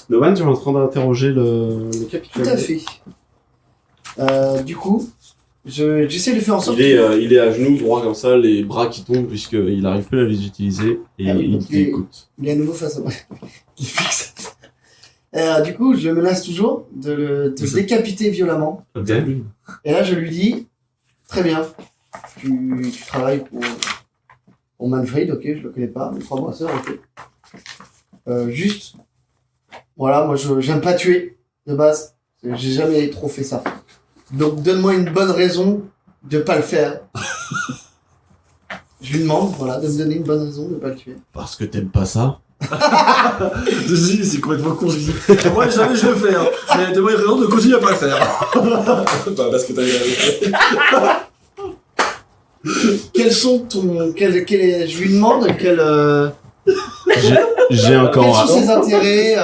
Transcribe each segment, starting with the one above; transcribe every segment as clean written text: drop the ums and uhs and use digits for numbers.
Novan, tu es en train d'interroger le capitaine. Tout à fait. Du coup, j'essaie de faire en sorte Il est à genoux, droit comme ça, les bras qui tombent puisqu'il n'arrive plus à les utiliser et il t'écoute. Il est à nouveau face à moi. Il fixe. Du coup, je le menace toujours de le décapiter violemment. Ok. Et là, je lui dis, très bien, tu travailles pour Manfred, ok, je le connais pas, mais crois-moi, ça, ok. Juste, voilà, moi, j'aime pas tuer, de base. J'ai jamais trop fait ça. Donc, donne-moi une bonne raison de pas le faire. Je lui demande, voilà, de me donner une bonne raison de pas le tuer. Parce que t'aimes pas ça. C'est complètement con, je dis. Moi, jamais je le fais, hein. Mais donne-moi une raison de continuer à pas le faire. Bah, parce que t'as Quels sont je lui demande J'ai encore quels sont ses intérêts,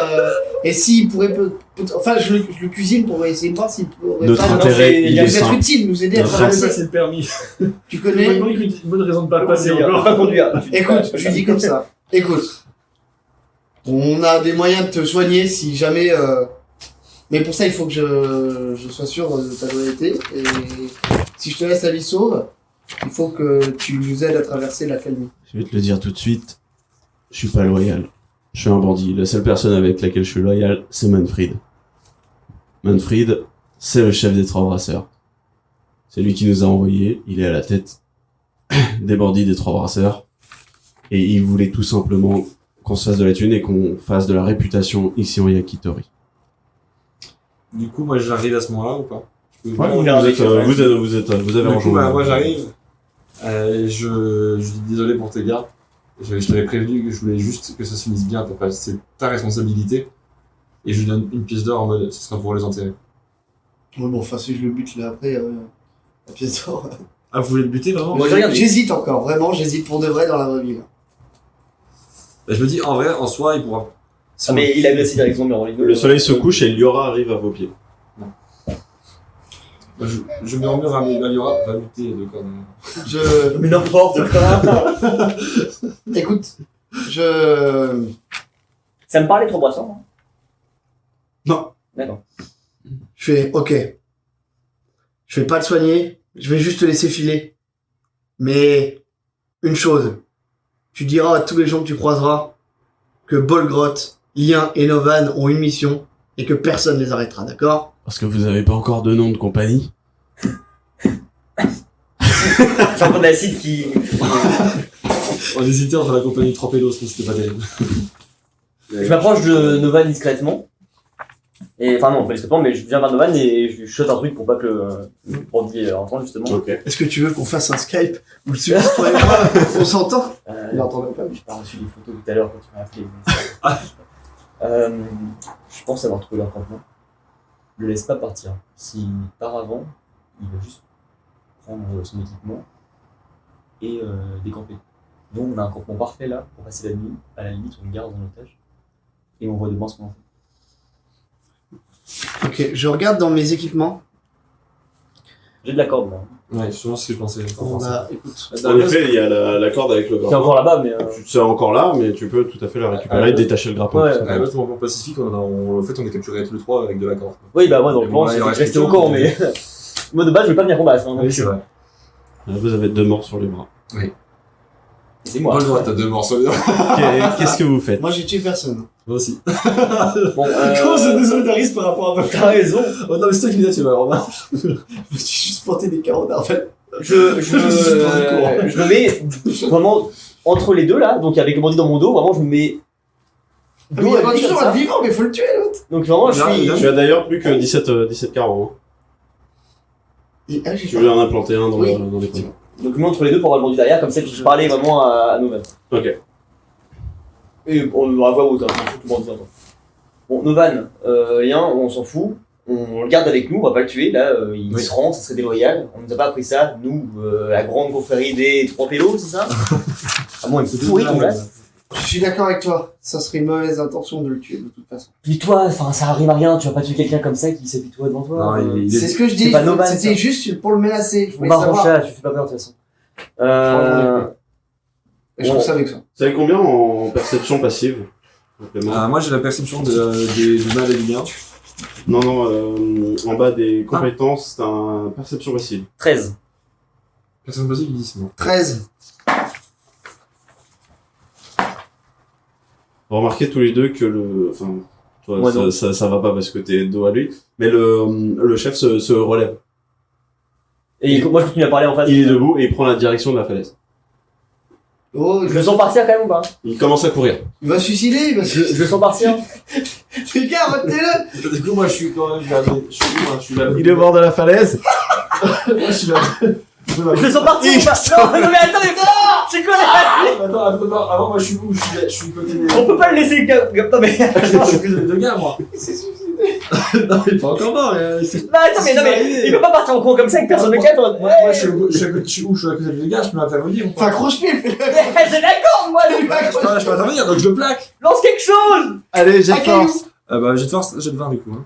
et s'il pourrait enfin, je le cuisine pour essayer de voir s'il pourrait Notre pas intérêt, il est nous être simple. utile, nous aider à Notre traverser. passer le permis. Tu connais? Une bonne raison de pas le passer. Pas conduire. Écoute, je lui dis comme ça. Écoute, on a des moyens de te soigner si jamais. Mais pour ça, il faut que je sois sûr de ta loyauté. Et si je te laisse la vie sauve, il faut que tu nous aides à traverser la calmie. Je vais te le dire tout de suite. Je suis pas loyal. Je suis un bandit. La seule personne avec laquelle je suis loyal, c'est Manfred. Manfred, c'est le chef des Trois Brasseurs. C'est lui qui nous a envoyés. Il est à la tête des bandits des Trois Brasseurs. Et il voulait tout simplement qu'on se fasse de la thune et qu'on fasse de la réputation ici en Yakitori. Du coup, moi, j'arrive à ce moment-là ou pas? Vous avez Du coup, rejoint. bah, moi, j'arrive. Je dis désolé pour tes gars. Je t'avais prévenu que je voulais juste que ça se finisse bien. C'est ta responsabilité. Et je lui donne une pièce d'or en mode, ce sera pour les enterrer. Ouais, bon, enfin, si je le bute là après, la pièce d'or. Ah, vous voulez le buter vraiment? Moi, je regarde. J'hésite encore, vraiment, j'hésite pour de vrai dans la vraie vie. Là. Bah, je me dis, en vrai, en soi, il pourra. Ah, mais il a glacé directement Merlino. Le soleil se couche et Liora arrive à vos pieds. Je murmure à Liora, va lutter de corps. Je. Mais n'importe quoi. Écoute, Ça me parlait trop brassant. Hein. Non. D'accord. Je fais, ok. Je vais pas te soigner, je vais juste te laisser filer. Mais, une chose. Tu diras à tous les gens que tu croiseras que Bolgroth, Lien et Novan ont une mission et que personne les arrêtera, d'accord? Parce que vous avez pas encore de nom de compagnie. J'ai un peu d'acide qui. On hésitait entre la compagnie Trampelos, mais c'était pas terrible. Je m'approche de Novan discrètement. Et, enfin non, pas discrètement, mais je viens vers Novan et je lui shot un truc pour pas que le bandit entende justement. Ok. Est-ce que tu veux qu'on fasse un Skype où le suisse, toi et moi, on s'entend? Il n'entendait pas, J'ai pas reçu les photos tout à l'heure quand tu m'as appelé. Je pense avoir trouvé leur campement. Le laisse pas partir. S'il part avant, il va juste prendre son équipement et décamper. Donc on a un campement parfait là pour passer la nuit. À la limite, on le garde en otage et on voit demain ce qu'on en fait. Ok, je regarde dans mes équipements. J'ai de la corde moi. Ouais, je pense ce que je pensais. On a, écoute. En effet, il y a la corde avec le C'est grappin. encore là-bas, mais. C'est encore là, mais tu peux tout à fait la récupérer et détacher le grappin. Ouais. tout simplement. Ouais, mon Pacifique, en fait, on est capturé tous les trois avec de la corde. Oui, bah moi dans le Mais bon, plan, là, il j'étais reste resté plus au que camp, toi, mais. Moi de base, je veux pas venir combattre. Hein, Oui, c'est vrai. Vous avez 2 morts sur les bras. C'est moi. Pas le droit, t'as 2 morceaux. Qu'est-ce que vous faites? Moi, j'ai tué personne. Moi aussi. Bon, Comment ça désolidarise par rapport à T'as raison. Oh non, mais c'est toi qui me dis, tu vas remarquer. Je me suis juste planté des carottes, en fait. Je me mets vraiment entre les deux là, donc avec le bandit dans mon dos, vraiment je me mets. Mais il y a toujours un vivant, mais faut le tuer, l'autre. Donc vraiment je suis. Tu as d'ailleurs plus que 17 carreaux. Hein. Ah, j'ai Tu pas. veux en implanter un dans, Oui. dans les coins. Donc je mets entre les deux pour avoir le bandit derrière, comme ça je parlais vraiment à Novan. Ok. Et on à voix haute, hein, tout le bandit entend. Bon, Novan, rien, on s'en fout. On le garde avec nous, on va pas le tuer, là, il Oui. se rend, ça serait déloyal. On nous a pas appris ça, nous, la grande confrérie des trois pélos, c'est ça? Ah bon, il peut pourrir ton place. Je suis d'accord avec toi. Ça serait une mauvaise intention de le tuer, de toute façon. Puis toi, enfin, ça arrive à rien, tu vas pas tuer quelqu'un comme ça qui s'appuie toi devant toi. Non, il C'est ce que je dis. C'est pas Noman, C'était ça. juste pour le menacer. Je On voulais va savoir. ranger, tu fais pas peur de toute façon. Et je trouve ça avec ça. Vous savez combien en perception passive? Complément. Moi j'ai la perception du mal et du bien. Non, en bas des compétences, t'as un perception passive. 13. Perception passive, 10, moi. 13. Vous remarquez tous les deux que enfin, toi, Ouais, non. ça va pas parce que t'es dos à lui, mais le chef se relève. Et moi, je continue à parler en face. Il est debout et il prend la direction de la falaise. Oh, Je le sens partir quand même ou pas? Il commence à courir. il va se suicider, parce que... Je le sens partir. Les gars, retenez-le. Du coup, moi je suis quand même. Je suis là. Il est au bord de la falaise. Moi je suis là. Je le sens partir ou pas? Non, mais attends, mais c'est quoi la... Attends, avant, moi je suis où? Je suis côté des. On peut pas le laisser non mais... Je suis côté des deux gars, moi. Il s'est suicidé. Non, il est pas encore mort. Bah attends, mais non mais... Il peut pas partir en courant comme ça avec personne de cap. Moi je suis où? Je suis à côté des deux gars, je peux l'intervenir ou Enfin, pas? accroche-pied, fais-le. J'ai d'accord, moi, le Je peux intervenir, donc je le plaque. lance quelque chose. Allez, j'ai Un caillou. force. Bah, j'ai de force, j'ai de 20 du coup. Hein.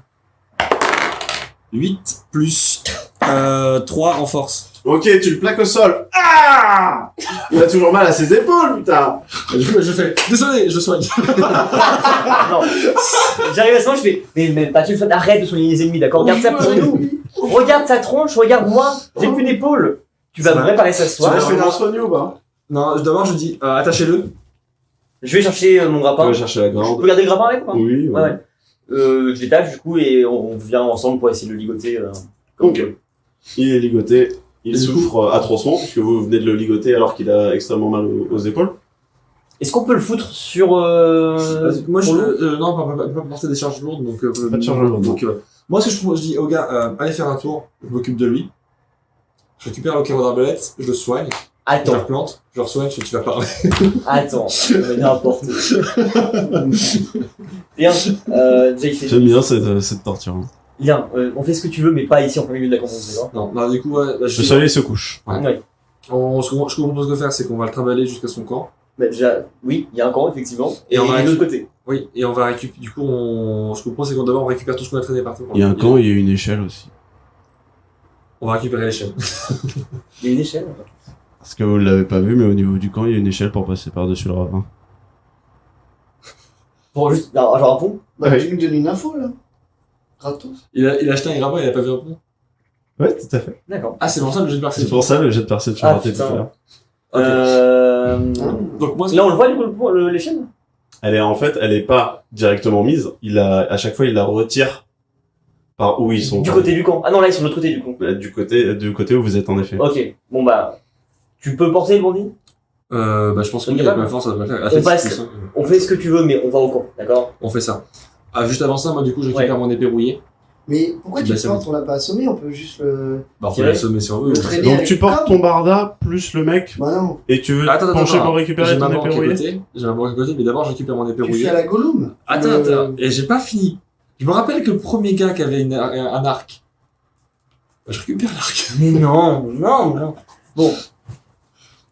8 plus 3 en force. Ok, tu le plaques au sol. Ah! Il a toujours mal à ses épaules, putain. Et du coup, je fais désolé, je soigne. Non. J'arrive à ce moment, je fais... Mais pas tu le fais, arrête de soigner les ennemis, d'accord? Regarde ça pour nous. Regarde sa tronche, regarde moi. J'ai plus d'épaule. Tu vas me réparer sa Tu soie. vas faire un soigné ou pas? Non, d'abord je dis attachez-le. Je vais chercher mon Tu grappin. vas chercher la Je grande. peux garder le grappin avec ou pas? Oui, Ouais, ouais. Je l'étage du coup et on vient ensemble pour essayer de le ligoter. Comme Ok. on peut. Il est ligoté. Il Et du souffre atrocement puisque vous venez de le ligoter alors qu'il a extrêmement mal aux épaules. Est-ce qu'on peut le foutre sur... Moi je pour le- non, pas porter des charges lourdes donc Pas de charges lourdes, donc moi ce que je propose, je dis au gars allez faire un tour, je m'occupe de lui. Je récupère le carreau d'arbalète, je le soigne, je le Attends, replante, je le soigne, tu vas parler. attends. Mais n'importe quoi. Bien, déjà il fait... J'aime bien cette torture. Bien, on fait ce que tu veux mais pas ici en plein milieu de la campagne, d'accord? Non, du coup ouais, bah, Le je soleil se couche. Ouais. ce qu'on propose de faire c'est qu'on va le trimballer jusqu'à son camp. Bah déjà, oui, il y a un camp effectivement. Et Et on va de l'autre côté. Oui, et on va récupérer. Du coup, ce qu'on propose, c'est qu'on d'abord on récupère tout ce qu'on a traîné partout. Il y a un camp, il y a une échelle aussi. On va récupérer l'échelle. Il y a une échelle. Parce que vous l'avez pas vu, mais au niveau du camp, il y a une échelle pour passer par-dessus le ravin. Pour juste... Non, genre un pont. Bah, Ouais. tu me donnes une info, là. Gratos. Il a acheté un grappin, il a pas vu un pont. Ouais, tout à fait. D'accord. Ah, c'est pour ça le jeu de C'est perception. pour ça le jet de perception Ah, raté tout putain. à l'heure. Donc moi, Là on le voit du coup l'échelle? Elle est en fait, elle est pas directement mise. À chaque fois, il la retire par où ils sont. Du côté du camp. Ah non, là ils sont de l'autre côté du coup. Du côté où vous êtes en effet. Ok, bon bah... Tu peux porter le bandit? bah, je pense que On est oui, avec capable. ma force, ça va le faire. On Athlétique, passe. c'est ça. On fait ce que tu veux mais on va au camp, d'accord? On fait ça. Ah, juste avant ça, moi, du coup, je récupère mon épée rouillée. Mais pourquoi Tu tu baisses plantes? On l'a pas assommé, on peut juste le... Bah, on peut Tirer. l'assommer si on veut. Le traîner Donc avec tu le portes corps. ton barda plus le mec Bah non. et tu veux Attends, te pencher attends. pour récupérer J'ai ma ton banque épée à rouillée. côté. J'ai ma banque à côté, mais d'abord, je récupère mon épée Tu rouillée. fais à la Gollum. Attends. Et j'ai pas fini. Je me rappelle que le premier gars qui avait un arc, bah, je récupère l'arc. Mais non. Bon,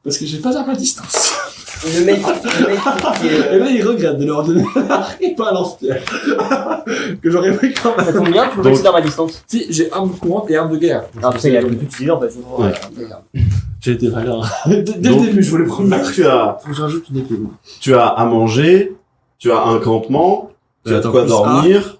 Parce que j'ai pas d'arme à distance. le mec qui Et est... là, il regrette de leur donner un arc et pas un lance-pierre. Que j'aurais pris quand Ça même. tombe bien, tu peux Donc- passer d'arme à distance. Si, j'ai arme courante et arme de guerre. Ah putain, il a tout utilisé en fait. Ouais. J'ai été malin. Dès le Donc- début, je voulais prendre l'arc. Tu as, Faut que je rajoute une épée. moi. tu as à manger, tu as un campement, tu as de Attends, quoi plus dormir,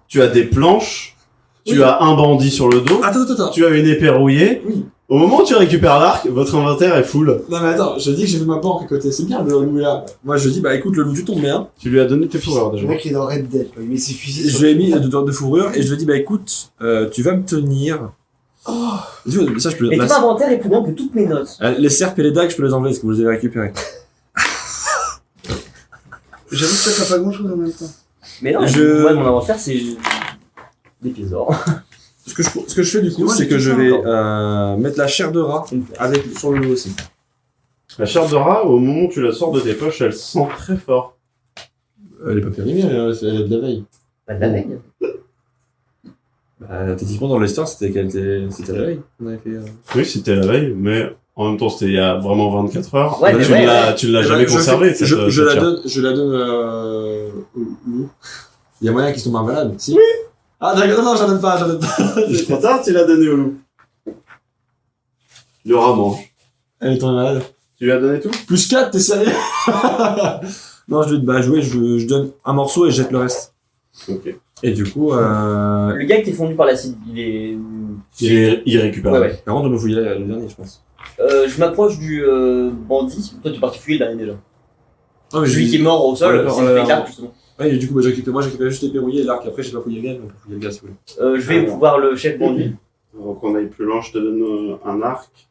tu as des planches, tu Oui. as un bandit sur le dos, Attends. tu as une épée rouillée. Oui. Au moment où tu récupères l'arc, votre inventaire est full. Non mais attends, je dis que j'ai vu ma banque à côté. C'est bien le loup est là. Moi je dis bah écoute le loup tu tombes bien. Tu lui as donné tes fourrures Le déjà. mec il est dans Red Dead, quoi. Il met ses fusils Je lui ai mis de fourrure et je lui ai dit bah écoute tu vas me tenir. Tu vois, ça je peux. Et ton inventaire est plus grand que toutes mes notes. Les serpes et les dagues je peux les enlever parce que vous les avez récupérés. J'avoue que ça fait pas grand chose en même temps. Mais non, moi mon inventaire c'est... des pièces d'or. Ce que je fais du coup Moi, c'est j'ai que tout je ça vais encore. mettre la chair de rat avec sur le loup aussi. La chair de rat, au moment où tu la sors de tes poches, elle sent très fort. Elle est pas périmée, elle est de la veille. Pas de la veille. Bah techniquement dans l'histoire c'était la veille. On avait fait. Oui, c'était la veille, mais en même temps, c'était il y a vraiment 24 heures. Ouais, Bah, mais tu ouais, ne l'as jamais conservé, cette Je la chair. donne au loup. Il y a moyen qu'il se tombe malade. Si. Oui. Ah d'accord, non, j'en donne pas. C'est trop tard, tu l'as donné au loup. Le rat mange. Elle est tombée malade. Tu lui as donné tout? Plus 4, t'es sérieux? Non, je vais jouer, je donne un morceau et je jette le reste. Ok. Et du coup, Le gars qui est fondu par l'acide, il est. Il est irrécupérable. Ouais, ouais. par contre, on me fouiller le dernier, je pense. Je m'approche du bandit. Toi, tu es parti fouiller le dernier déjà. Ah, mais Celui qui est mort au sol, Ouais, c'est alors, avec l'arc justement. Ouais, et du coup, moi, j'ai récupéré juste les verrouillés et l'arc. Après, j'ai pas fouillé le gars, donc fouiller le gars si vous voulez. Je vais voir le chef bandit. Avant qu'on aille plus loin, je te donne un arc.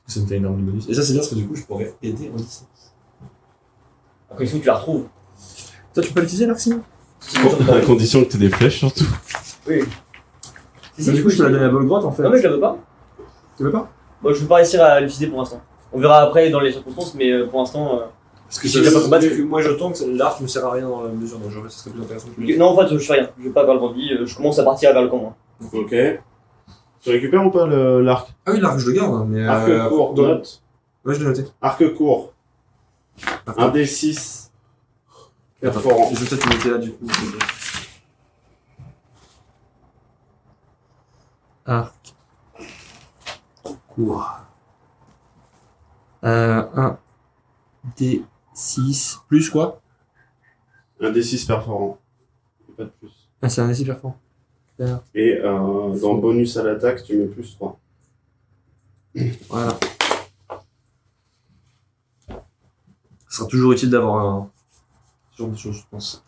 Ça me fait énorme de bonus. Et ça, c'est bien parce que du coup, je pourrais aider en distance. À condition que tu la retrouves. Toi, tu peux l'utiliser l'arc sinon? À condition que tu aies des flèches surtout. Oui. Si, Du coup, je te la donne à Bolgrotte en fait. Non, mais je la veux pas. Tu veux pas? Bon, je vais pas réussir à l'utiliser pour l'instant. On verra après dans les circonstances, mais pour l'instant. Parce que si je l'ai pas combattu. moi, je tombe, l'arc me sert à rien dans la mesure, donc je ce serait plus intéressant que Non, en fait, je fais rien. Je vais pas vers le bandit. Je commence à partir vers le camp. Moi. Ok. Tu récupères ou pas l'arc? Ah oui, l'arc, je le garde, hein, mais. Arc court, note. Ouais, je l'ai noté. Arc court. Un D6. Perforant. Je vais peut-être le noter là du coup. Arc. Court. 1 D6 plus quoi? Un D6 perforant. Pas de plus. Ah, c'est un D6 perforant. Et dans bonus à l'attaque, tu mets plus 3. Voilà. Ce sera toujours utile d'avoir ce genre de choses, je pense.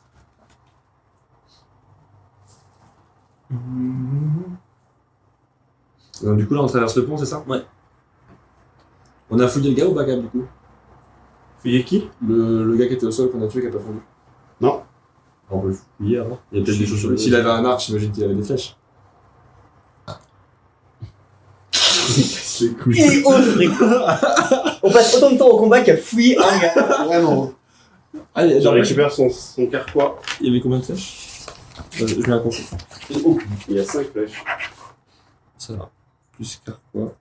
Donc, du coup, là, on traverse le pont, c'est ça? Ouais. On a fouillé le gars ou pas, Gab, du coup? Fouiller qui? Le gars qui était au sol qu'on a tué qui a pas fondu. Non. On peut le fouiller avant. Il y a peut-être des choses sur lui. S'il avait un arc, j'imagine qu'il avait des flèches. C'est cool. Et on passe autant de temps au combat qu'à fouiller un gars. Vraiment. Allez, Je récupère son carquois. Il y avait combien de flèches? Je mets un compte. Il y a 5 flèches. Ça va. Plus carquois.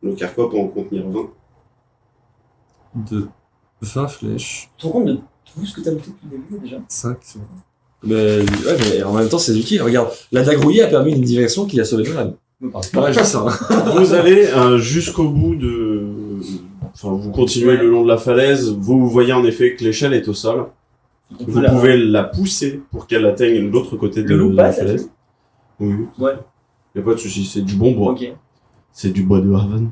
Le carquois peut en contenir 20. De 20 flèches. Tu te rends compte de tout ce que t'as noté depuis le début déjà? 5 sur 20. Mais en même temps, c'est utile. Regarde, la dague rouillée a permis une direction qui a sauvé ton âme. Ouais, je dis ça. Vous allez jusqu'au bout de... Enfin, vous continuez le long de la falaise. Vous voyez en effet que l'échelle est au sol. Vous pouvez la pousser pour qu'elle atteigne l'autre côté de Le loup la passe falaise. Oui. Ouais. Y a pas de souci, c'est du bon bois. Ok. C'est du bois de Haven.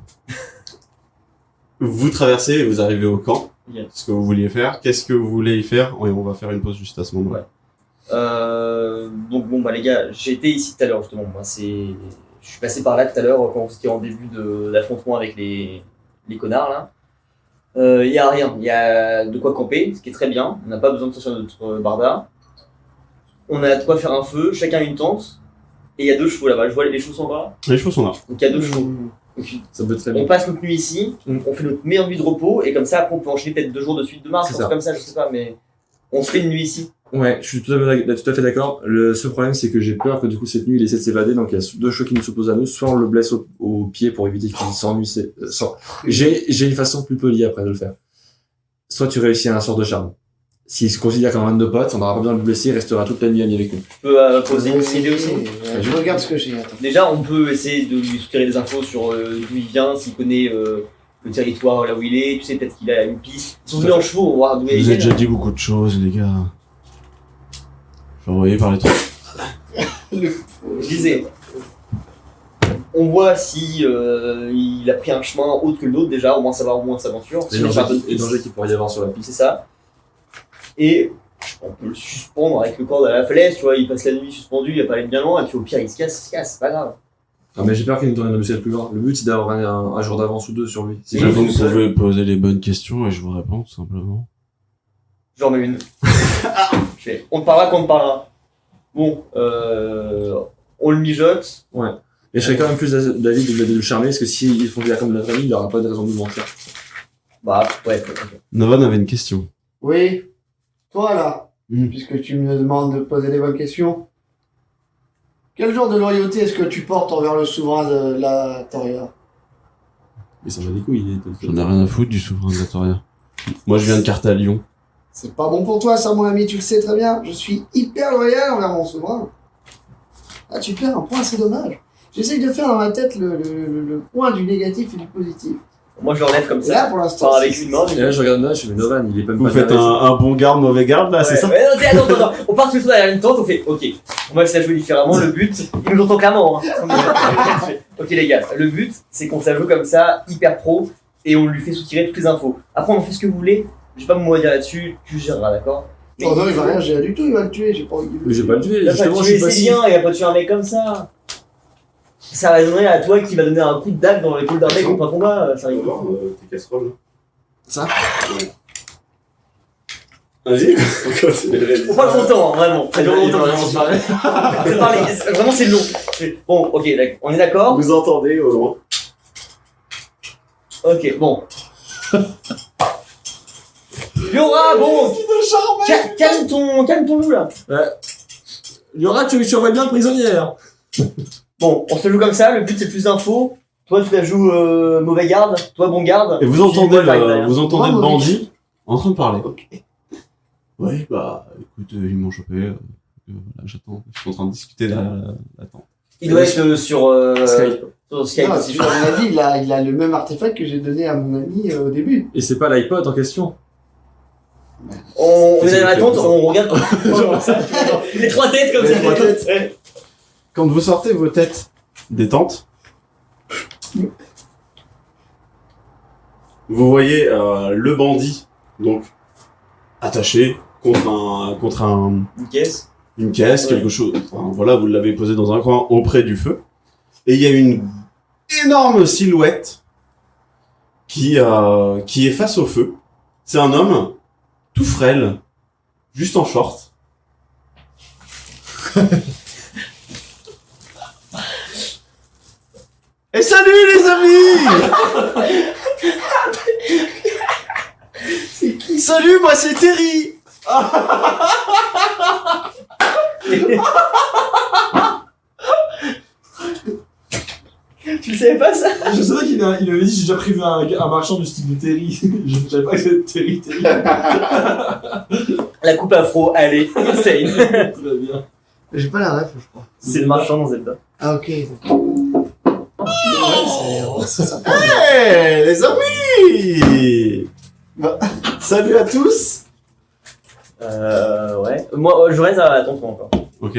Vous traversez et vous arrivez au camp. Yeah. Ce que vous vouliez faire. Qu'est-ce que vous voulez y faire? Et on va faire une pause juste à ce moment-là. Donc bon bah les gars, j'ai été ici tout à l'heure justement. Moi je suis passé par là tout à l'heure quand vous étiez en début de l'affrontement avec les connards là. Il y a rien, il y a de quoi camper, ce qui est très bien. On n'a pas besoin de sortir notre barda. On a de quoi faire un feu, chacun une tente. Et il y a 2 chevaux là-bas. Je vois les chevaux sont là. Les chevaux sont là. Donc il y a 2 chevaux. Donc, Ça peut être très on bien. passe notre nuit ici, on fait notre meilleure nuit de repos et comme ça après on peut enchaîner peut-être 2 jours de suite de marche, C'est un truc ça. comme ça, je sais pas, mais on se fait une nuit ici. Ouais, je suis tout à fait d'accord. Le seul problème, c'est que j'ai peur que du coup cette nuit il essaie de s'évader, donc il y a 2 chevaux qui nous s'opposent à nous. Soit on le blesse au pied pour éviter qu'il s'ennuie. J'ai une façon plus polie après de le faire. Soit tu réussis à un sort de charme. S'il se considère comme un de nos potes, on n'aura pas besoin de le blesser, il restera toute la nuit ami avec nous. Je peux poser une idée aussi. Je regarde ce que j'ai. Attends. Déjà, on peut essayer de lui soutirer des infos sur d'où il vient, s'il connaît le territoire là où il est, tu sais, peut-être qu'il a une piste. Ils sont venus en chevaux, on va voir d'où Je il vous ai est. déjà dit beaucoup de choses, les gars. Je vais envoyer par les trucs. Je disais, on voit si il a pris un chemin autre que le nôtre déjà, au moins savoir au moins s'aventure. Les dangers qu'il pourrait y avoir sur la piste. C'est ça. Et on peut le suspendre avec le corps à la falaise, tu vois, il passe la nuit suspendu, il va pas aller bien loin, et puis au pire il se casse, c'est pas grave. Ah, mais j'ai peur qu'il nous donne un obstacle plus loin. Le but c'est d'avoir un jour d'avance ou 2 sur lui. Si Vous jamais- pouvez poser les bonnes questions et je vous réponds tout simplement. J'en mets une. On te parlera quand on te parlera. Bon, on le mijote. Ouais. Et je serais quand même plus d'avis de le charmer, parce que s'ils font des comme notre ami, il n'aura pas de raison de nous mentir. Bah, ouais, ok. Novan avait une question. Oui. Toi là, Mm. puisque tu me demandes de poser des bonnes questions. Quel genre de loyauté est-ce que tu portes envers le souverain de la Toria? Il s'en bat des couilles, J'en ai rien à foutre du souverain de la Toria. Moi je viens de Cartalion. C'est pas bon pour toi, ça, mon ami, tu le sais très bien. Je suis hyper loyal envers mon souverain. Ah, tu perds un point, c'est dommage. J'essaye de faire dans ma tête le point du négatif et du positif. Moi je le relève comme Et là, ça. pour l'instant. Enfin, avec une main. Et là, je regarde là, je fais Novan, il est pas Vous pas faites derrière. un bon garde, mauvais garde là, c'est ça? Ouais, non, attends. On part tous les trois derrière une tente, on fait ok. On va essayer de jouer différemment. Le but, il nous entend clairement. Hein. Ok les gars, le but c'est qu'on se la joue comme ça, hyper pro, et on lui fait soutirer toutes les infos. Après on en fait ce que vous voulez, j'ai pas mon mot à dire là-dessus, tu géreras, d'accord? Oh non, il va rien gérer du tout, il va le tuer, j'ai pas envie de Mais j'ai pas le tuer, Il va pas justement, je tuer, suis c'est passif. bien, il va pas tuer un mec comme ça. Ça résonnerait à toi qui va donner un coup de dague dans l'épaule d'un mec contre un combat, ça rigole. Tes casseroles. Ça Vas-y. Faut pas longtemps, hein, vraiment. Ça dure longtemps. C'est parler, vraiment c'est long. Bon, ok, on est d'accord? Vous entendez au loin? Ok, bon. Yora, bon, calme ton loup là. Yora, tu surveilles bien le prisonnier. Hein. Bon, on se joue comme ça, le but c'est plus d'infos. Toi tu la joues mauvais garde, toi bon garde. Et vous Puis entendez, moi, j'arrive derrière. le Moi, bandit en train de parler. Ok. Oui, bah, écoute, ils m'ont chopé. Voilà, j'attends. Je suis en train de discuter la tente. Il doit être sur Skype. sur Skype. Non, c'est à mon avis, il a le même artefact que j'ai donné à mon ami au début. Et c'est pas l'iPod en question. On est C'est dans la fait, tente, ça. on regarde. Les trois têtes comme Les ça. trois têtes. Ouais. Quand vous sortez vos têtes des tentes, vous voyez le bandit, donc, attaché contre Une caisse. une caisse, Ouais. quelque chose. Enfin, voilà, vous l'avez posé dans un coin auprès du feu. Et il y a une énorme silhouette qui est face au feu. C'est un homme tout frêle, juste en short. Et salut les amis! C'est qui? Salut, moi c'est Terry! Tu le savais pas ça? Je savais qu'il avait dit j'ai déjà prévu un marchand du style de Terry. Je savais pas que c'était Terry. La coupe afro, allez, insane. Très bien. J'ai pas la ref, je crois. C'est le marchand dans Zelda. Ah, ok. Ouais, c'est sympa. Hey les amis! Bah. Salut à tous! Ouais. Moi, je reste à la tonton encore. Ok.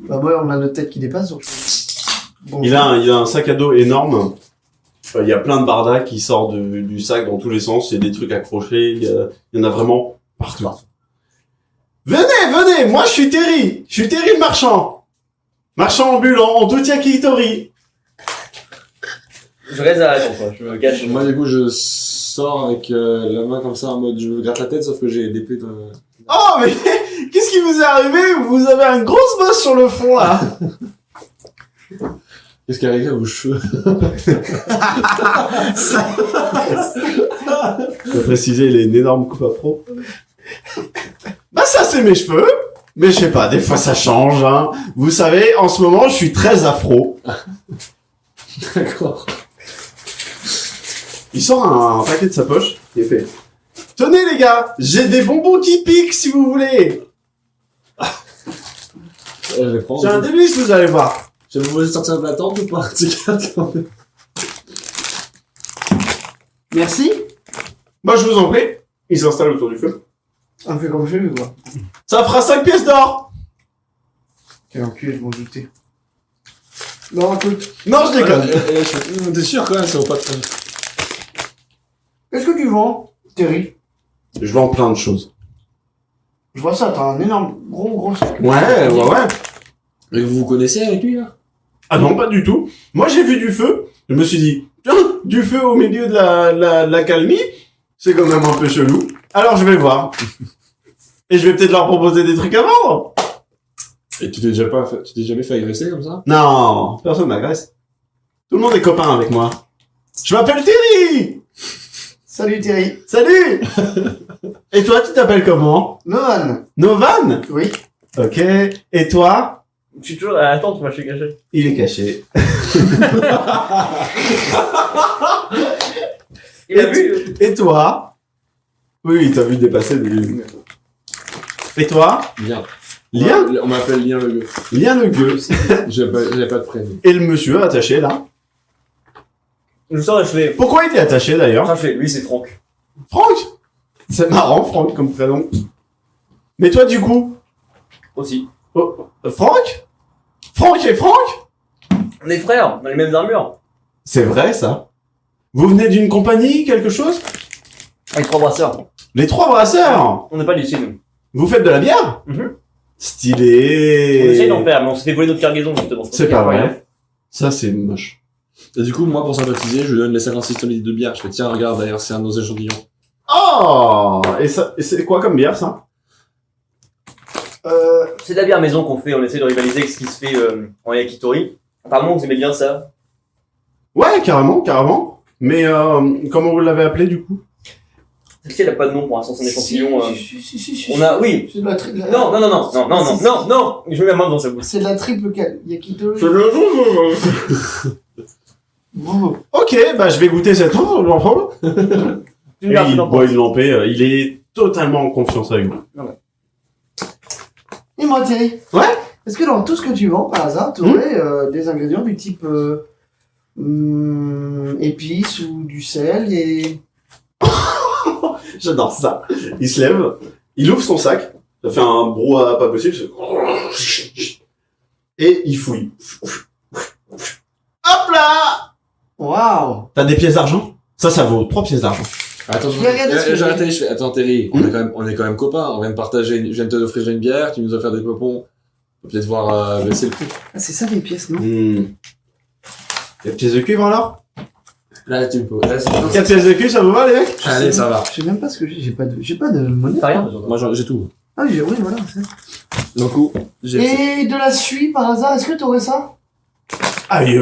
Bah, ouais, on a notre tête qui dépasse, donc. Bon, Il a un sac à dos énorme. Enfin, il y a plein de bardas qui sortent du sac dans tous les sens. Il y a des trucs accrochés. Il y en a vraiment partout. Venez, moi je suis Terry. Je suis Terry le marchand. Marchand ambulant en tout yakitori. Je reste à la tonton, je me cache. Moi, du coup, je sors avec la main comme ça en mode je me gratte la tête, sauf que j'ai des plaies de. Oh mais qu'est-ce qui vous est arrivé? Vous avez une grosse bosse sur le front là. Qu'est-ce qui est arrivé à vos cheveux? Je dois préciser, il a une énorme coupe afro. Bah ça c'est mes cheveux. Mais je sais pas, des fois ça change. Hein. Vous savez, en ce moment je suis très afro. D'accord. Il sort un paquet de sa poche et fait tenez les gars, j'ai des bonbons qui piquent si vous voulez. Je vais prendre. J'ai un délice, vous allez voir. Je vais vous laisser sortir de la tente ou pas? Merci. Bah je vous en prie. Il s'installe autour du feu. On fait comme je veux, quoi. Ça fera 5 pièces d'or. Quel enculé, je m'en doutais. Non, écoute. Non, je déconne. T'es sûr quand même, ça vaut pas de peine. Qu'est-ce que tu vends, Terry? Je vends plein de choses. Je vois ça, t'as un énorme, gros sac. Ouais. Mais vous vous connaissez avec lui là? Ah non, pas du tout. Moi j'ai vu du feu. Je me suis dit, tiens, du feu au milieu de la calmie, c'est quand même un peu chelou. Alors je vais voir. Et je vais peut-être leur proposer des trucs à vendre. Et tu t'es jamais fait agresser comme ça? Non, personne m'agresse. Tout le monde est copain avec moi. Je m'appelle Terry. Salut, Terry. Salut. Et toi, tu t'appelles comment? Novan. Novan. Oui. Ok. Et toi? Je suis toujours à la tente, moi je suis caché. Il est caché. Il a vu? Et toi? Oui, t'as vu dépasser de... Et toi? Lien. Lien? On m'appelle Lien le gueux. Lien le gueux. J'avais pas de prénom. Et le monsieur attaché là? Je sors et je fais. Pourquoi il est attaché d'ailleurs? Je fais, lui c'est Franck. Franck. C'est marrant, Franck, comme prénom. Mais toi, du coup, Aussi. Franck? Franck et Franck? On est frères, on a les mêmes armures. C'est vrai, ça. Vous venez d'une compagnie, quelque chose? Avec 3 brasseurs. Les trois brasseurs. On n'est pas lycée nous. Vous faites de la bière? Mhm. Stylé. On essaye d'en faire, mais on s'est fait voler notre cargaison justement. C'est pas vrai. Ça, c'est moche. Et du coup, moi, pour sympathiser, je lui donne les 56 litres de bière. Je fais, tiens, regarde, d'ailleurs, c'est un de nos échantillons. Oh! Et ça, et c'est quoi comme bière, ça? C'est de la bière maison qu'on fait, on essaie de rivaliser avec ce qui se fait en yakitori. Apparemment, vous aimez bien ça. Ouais, carrément, carrément. Mais, comment vous l'avez appelé, du coup? Celle-ci, elle a pas de nom pour l'instant, c'est un échantillon. Si. On a, oui. C'est de la triple. Non, je mets ma main dans sa bouche. C'est de la triple yakitori. Ok, bah, je vais goûter cette chose. Et il boit une lampée, il est totalement en confiance avec vous. Et moi, Thierry. Ouais. Est-ce que dans tout ce que tu vends, par hasard, tu aurais des ingrédients du type épices ou du sel et... J'adore ça. Il se lève, il ouvre son sac, ça fait un brouhaha pas possible, et il fouille. Hop là! Waouh. T'as des pièces d'argent? Ça vaut 3 pièces d'argent. Attends, Je vais regarder ce que j'ai j'ai. arrêté, je fais, attends, Terry, on est quand même copains, on vient de partager, je viens de t'offrir une bière, tu nous as offert des popons, on peut peut-être voir, baisser le prix. Ah, c'est ça les pièces, non? Y'a des pièces de cuivre alors? Là, tu me peux, là, c'est 4 pièces de cuivre, ça vous va les mecs? Allez, ça va. Je sais même pas ce que j'ai pas de monnaie. T'as rien? Moi, j'ai tout. Ah oui, voilà. c'est- Donc, j'ai Et de la suie par hasard, est-ce que t'aurais ça? Ah oui.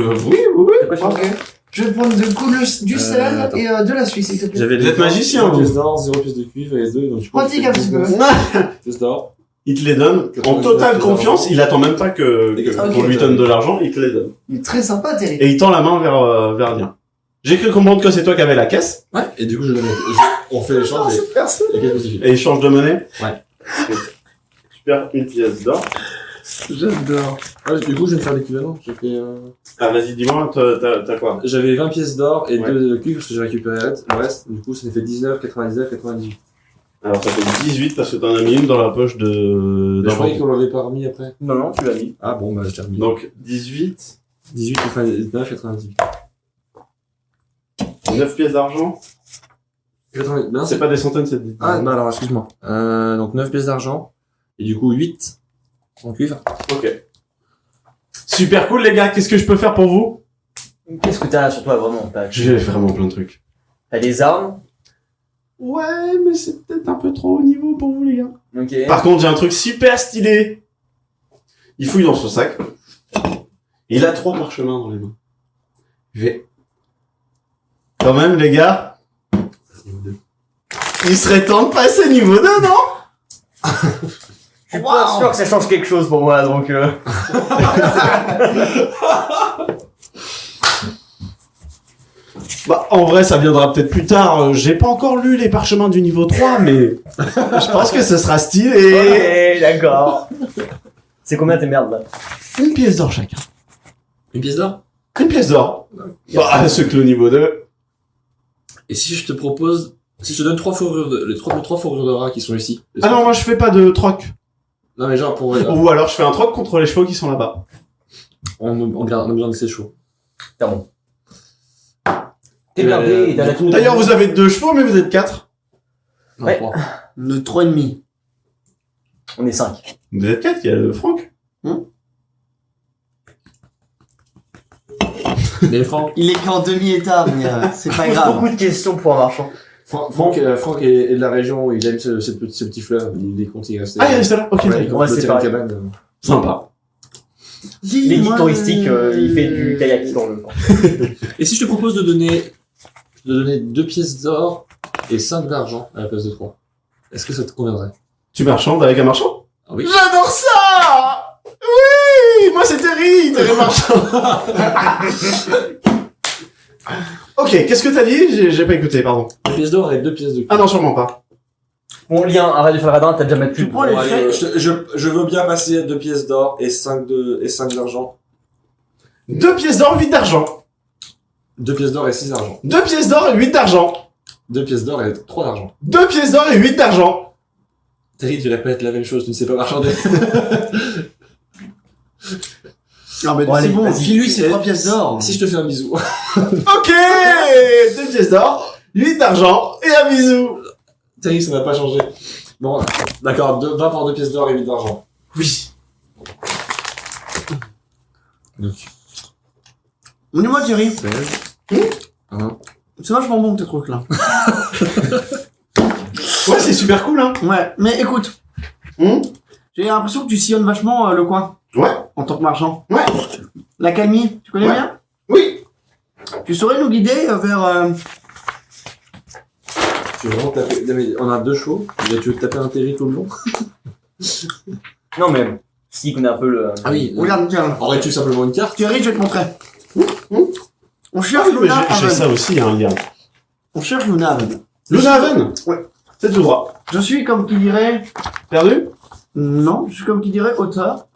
T'as quoi sur Ok. Je vais prendre du sel attends. et de la suie, s'il te plaît. J'avais Vous êtes magicien, 0 vous. pièces d'or, 0 pièces de cuivre et 2, donc je Pratique un petit peu. pièces d'or. Il te les donne en totale confiance, il attend même pas qu'on Ok. lui donne de l'argent, il te les donne. Il est très sympa, Thierry. Et il tend la main vers Lien. J'ai cru comprendre que c'est toi qui avais la caisse, Ouais, et du coup, on fait l'échange et quelques difficultés. et échange de monnaie. Ouais. Super, une pièce d'or. J'adore. Ouais, du coup, je vais me faire l'équivalent. J'ai fait, Ah vas-y, dis-moi, t'as quoi? j'avais 20 pièces d'or et Ouais. 2 de cuivre parce que j'ai récupéré le reste. Du coup, ça fait 19, 99, 98. Alors ça fait 18 parce que t'en as mis une dans la poche de... Je croyais qu'on l'avait pas remis après. Non, tu l'as mis. Ah bon, bah, je t'ai remis. Donc 18, 18, 99, 98. 9 pièces d'argent. 80, non, C'est pas des centaines, c'est des... Ah, non, alors, excuse-moi. Donc 9 pièces d'argent. Et du coup, 8 en cuivre. Ok. Super cool les gars, qu'est-ce que je peux faire pour vous? Qu'est-ce que t'as sur toi vraiment? J'ai vraiment plein de trucs. T'as des armes? Ouais, mais c'est peut-être un peu trop haut niveau pour vous les gars. Ok. Par contre, j'ai un truc super stylé. Il fouille dans son sac. Il a 3 parchemins dans les mains. Je vais... Quand même, les gars, il serait temps de passer niveau 2, non? Je suis pas sûr que ça change quelque chose pour moi, donc Bah, en vrai, ça viendra peut-être plus tard. J'ai pas encore lu les parchemins du niveau 3, mais je pense que ce sera stylé. Ok, d'accord. C'est combien tes merdes là? Une pièce d'or chacun. Une pièce d'or? Une pièce d'or. Bah, ce que le niveau 2. Et si je te propose, si je te donne 3 fourrures les 3 fourrures de rat qui sont ici. Ah non, moi je fais pas de troc. Non, mais genre, pour, Ou alors je fais un troc contre les chevaux qui sont là-bas. on a besoin de ces chevaux. T'es bon. T'es blindé, t'as la tour. D'ailleurs, vous avez 2 chevaux, mais vous êtes 4. Non, Ouais. 3. De 3,5. On est 5. Vous êtes 4, il y a le Franck. Mais Franck, Il est qu'en demi-état, mais c'est pas Pose grave. beaucoup de questions pour un marchand. Franck est de la région, il aime ce petit fleuve, il compte y rester. Ah, il reste là. Ok, Ouais, il d'accord. compte Ouais, lotir c'est une pareil. cabane. Sympa. Les guides touristiques, il fait du kayak dans le. Et si je te propose de donner 2 pièces d'or et 5 d'argent à la place de 3, est-ce que ça te conviendrait? Tu marchandes avec un marchand? Ah oui. J'adore ça! Oui! Moi c'est Terry Marchand. Ok, qu'est-ce que t'as dit? J'ai pas écouté, pardon. 2 pièces d'or et 2 pièces de cuivre. Ah non, sûrement pas. Bon, lien, arrête de faire le radin, t'as déjà mettre plus. Tu prends les Bon, allez, chèques. je veux bien passer 2 pièces d'or et 5 d'argent. 2 pièces d'or, 8 d'argent. 2 pièces d'or et 6 d'argent. 2 pièces d'or et 8 d'argent. 2 pièces d'or et 3 d'argent. 2 pièces d'or et 8 d'argent. Terry, tu répètes la même chose, tu ne sais pas marchander. Non, mais Bon, c'est allez, bon, vas-y. file-lui ses 3 pièces d'or. Si je te fais un bisou. Ok. 2 pièces d'or, 8 d'argent et un bisou. Terry, ça n'a pas changé. Bon, d'accord, 20 par 2 pièces d'or et 8 d'argent. Oui. Donc, Dis-moi, Thierry, 16. Hein. c'est vachement bon tes trucs là. Ouais, c'est super cool, hein. Ouais, mais écoute, j'ai l'impression que tu sillonnes vachement le coin Ouais. en tant que marchand. Ouais. La Calmie, tu connais Ouais. bien? Oui. Tu saurais nous guider vers. Tu veux vraiment taper. Non, mais on a 2 chevaux. Tu veux taper un Terry tout le long? Non, mais si, qu'on a un peu le. Ah oui. Regarde, tiens. Aurais-tu simplement une carte? Thierry, je vais te montrer. On cherche Ah oui, mais Luna j'ai ça Haven. aussi, hein, gars. On cherche Luna Haven. Luna Haven. Ouais. C'est tout droit. Je suis comme qui dirait. Perdu? Non, je suis comme qui dirait auteur.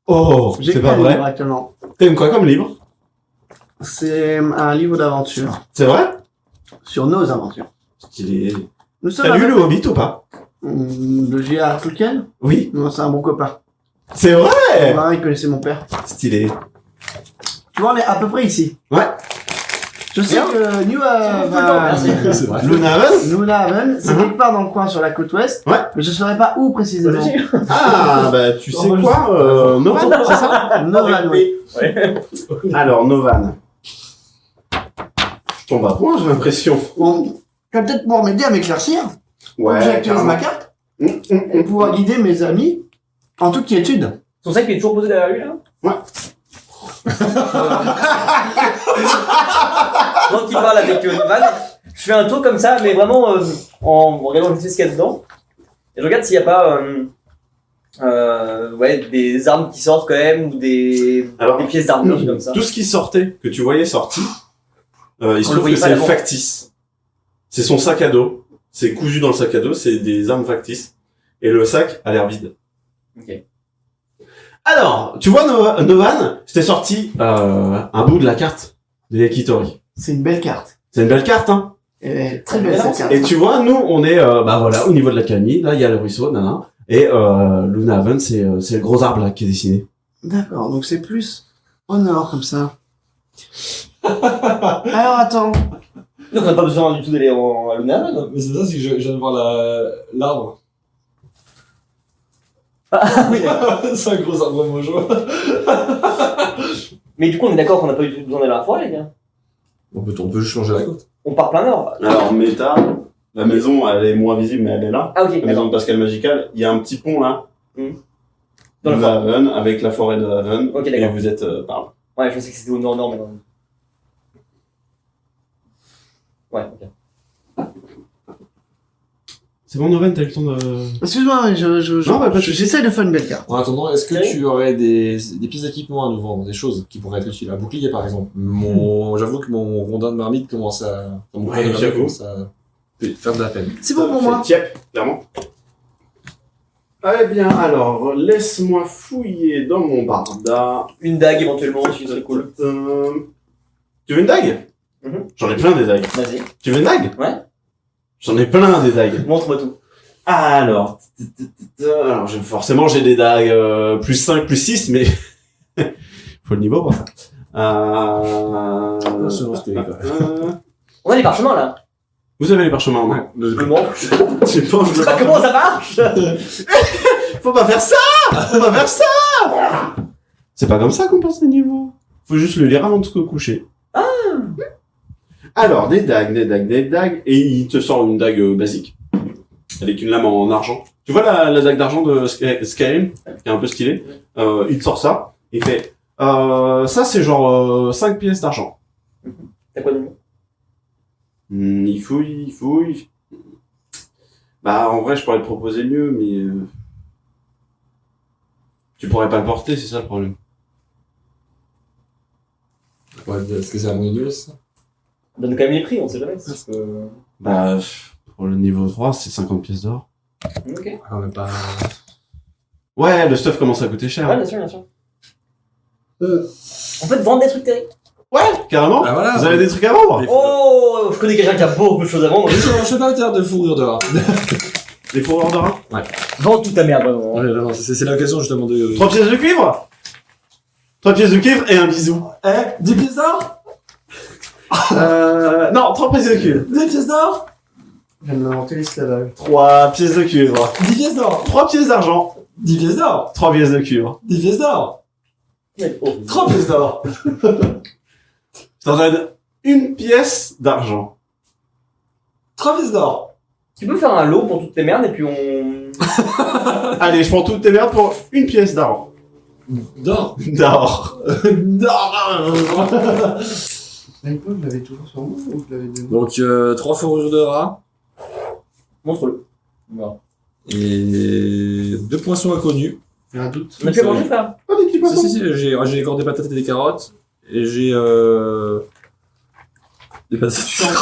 Oh, c'est pas un vrai. livre actuellement. T'aimes quoi comme livre? C'est un livre d'aventure. C'est vrai? Sur nos aventures. Stylé. Nous sommes T'as lu avec- le Hobbit ou pas? De J.R. Tolkien. Oui. Non, c'est un bon copain. C'est vrai? Ouais, il connaissait mon père. Stylé. Tu vois, on est à peu près ici. Ouais. Je sais Bien. que Merci. C'est vrai. Luna Haven? Luna Haven, c'est Mhm. quelque part dans le coin sur la côte ouest. Ouais. Mais je saurais pas où précisément. Ah, bah, tu sais Oh, quoi? Novan, c'est ça? Novan, oui. Ouais. Alors, Novan. Je tombe à point, j'ai l'impression. Bon, tu vas peut-être pouvoir m'aider à m'éclaircir. Pour que j'actualise ma carte et pouvoir guider mes amis en toute quiétude. Son sac il est toujours posé derrière lui là? Ouais. Donc il parle avec Van, je fais un tour comme ça, mais vraiment en regardant vite fait ce qu'il y a dedans. Et je regarde s'il n'y a pas ouais, des armes qui sortent quand même, ou des pièces d'armure comme ça. Tout ce qui sortait, que tu voyais sorti, il se le trouve voyait que pas c'est d'avant. factice. C'est son sac à dos. C'est cousu dans le sac à dos, c'est des armes factices. Et le sac a l'air vide. Ok. Alors, tu vois, Novan, je t'ai sorti un bout de la carte de Yakitori. C'est une belle carte. C'est une belle carte, hein. Elle est très belle cette carte. Et tu vois, nous, on est, bah voilà, au niveau de la Calmie. Là, il y a le ruisseau, nana. Et Luna Haven, c'est le gros arbre là qui est dessiné. D'accord, donc c'est plus au nord comme ça. Alors attends. Donc on n'a pas besoin du tout d'aller à Luna. Non, mais c'est ça, c'est que je viens de voir l'arbre. Ah oui, C'est un gros arbre mojo. mais du coup on est d'accord qu'on n'a pas du tout besoin d'aller à la forêt les gars. On peut juste changer la côte. On part plein nord. Alors, Méta, la maison, elle est moins visible, mais elle est là. Ah ok, La maison d'accord. de Pascal Magical, il y a un petit pont là. Dans le de fond. Haven, avec la forêt de Haven. Ok, et d'accord. vous êtes par là. Ouais, je sais que c'était au nord-nord mais non. Ouais, ok. C'est bon, Novan, t'as eu le temps de... Excuse-moi, Non, bah, pas de souci. j'essaie de faire une belle carte. En attendant, est-ce que Ok. tu aurais des pièces d'équipement à nous vendre, des choses qui pourraient être utiles? Un bouclier par exemple. J'avoue que mon rondin de marmite commence à. Mon Ouais, rondin de marmite j'avoue. commence à faire de la peine. C'est bon pour moi. Tiep, clairement. Eh bien, alors, laisse-moi fouiller dans mon barda. Une dague éventuellement, si c'est cool. Tu veux une dague? Mhm. J'en ai plein des dagues. Vas-y, Tu veux une dague? Ouais. J'en ai plein des dagues. montre-moi tout. Alors, forcément j'ai des dagues plus 5, plus 6, mais faut le niveau pour ça. Selon ce que On a les parchemins là. Vous avez les parchemins, non? Je me montre. Je sais pas, je Ah, comment ça marche? Faut pas faire ça! Faut pas faire ça! C'est pas comme ça qu'on passe les niveaux. Faut juste le lire avant de se coucher. Ah! Alors, des dagues, et il te sort une dague basique. Avec une lame en argent. Tu vois la dague d'argent de Skyrim? Qui est un peu stylée. Il te sort ça. Il fait, ça c'est genre 5 pièces d'argent. T'as quoi de mieux? Il fouille. Bah, en vrai, je pourrais te proposer mieux, mais tu pourrais pas le porter, c'est ça le problème. Ouais, est-ce que c'est à mon nul ça? Donne quand même les prix, on sait jamais. Parce que. Bah, pour le niveau 3, c'est 50 pièces d'or. Ok. On n'est pas. Ouais, le stuff commence à coûter cher. Ouais, bien sûr, bien sûr. On peut te vendre des trucs, Terry. Ouais, carrément. Ah voilà. Vous avez des trucs à vendre. Oh, je connais quelqu'un qui a beaucoup de choses à vendre. Je fais pas le terme de fourrure dehors. Des fourrures de rein. Vends toute ta merde, vraiment. Ouais, non, c'est l'occasion justement de. 3 pièces de cuivre. 3 pièces de cuivre et un bisou. 10 pièces d'or. Non, 3 pièces de cuivre. 10 pièces d'or. Je viens de m'inventer l'esclavage. 3 pièces de cuivre. 10 pièces d'or. 3 pièces d'argent. 10 pièces d'or. 3 pièces de cuivre. 10 pièces d'or. Oh. 3 pièces d'or. Je t'en donne une pièce d'argent. 3 pièces d'or. Tu peux faire un lot pour toutes tes merdes et puis on. Allez, je prends toutes tes merdes pour une pièce d'argent. D'or. D'or. D'or. L'iPod, je l'avais toujours sur moi ou je l'avais donné? Donc 3 fourrures de rat Montre-le. Voilà. et 2 poissons inconnus. J'ai un doute. On a pu manger, frère. Pas des petits poissons. Si, j'ai encore des patates et des carottes. Et j'ai des patates.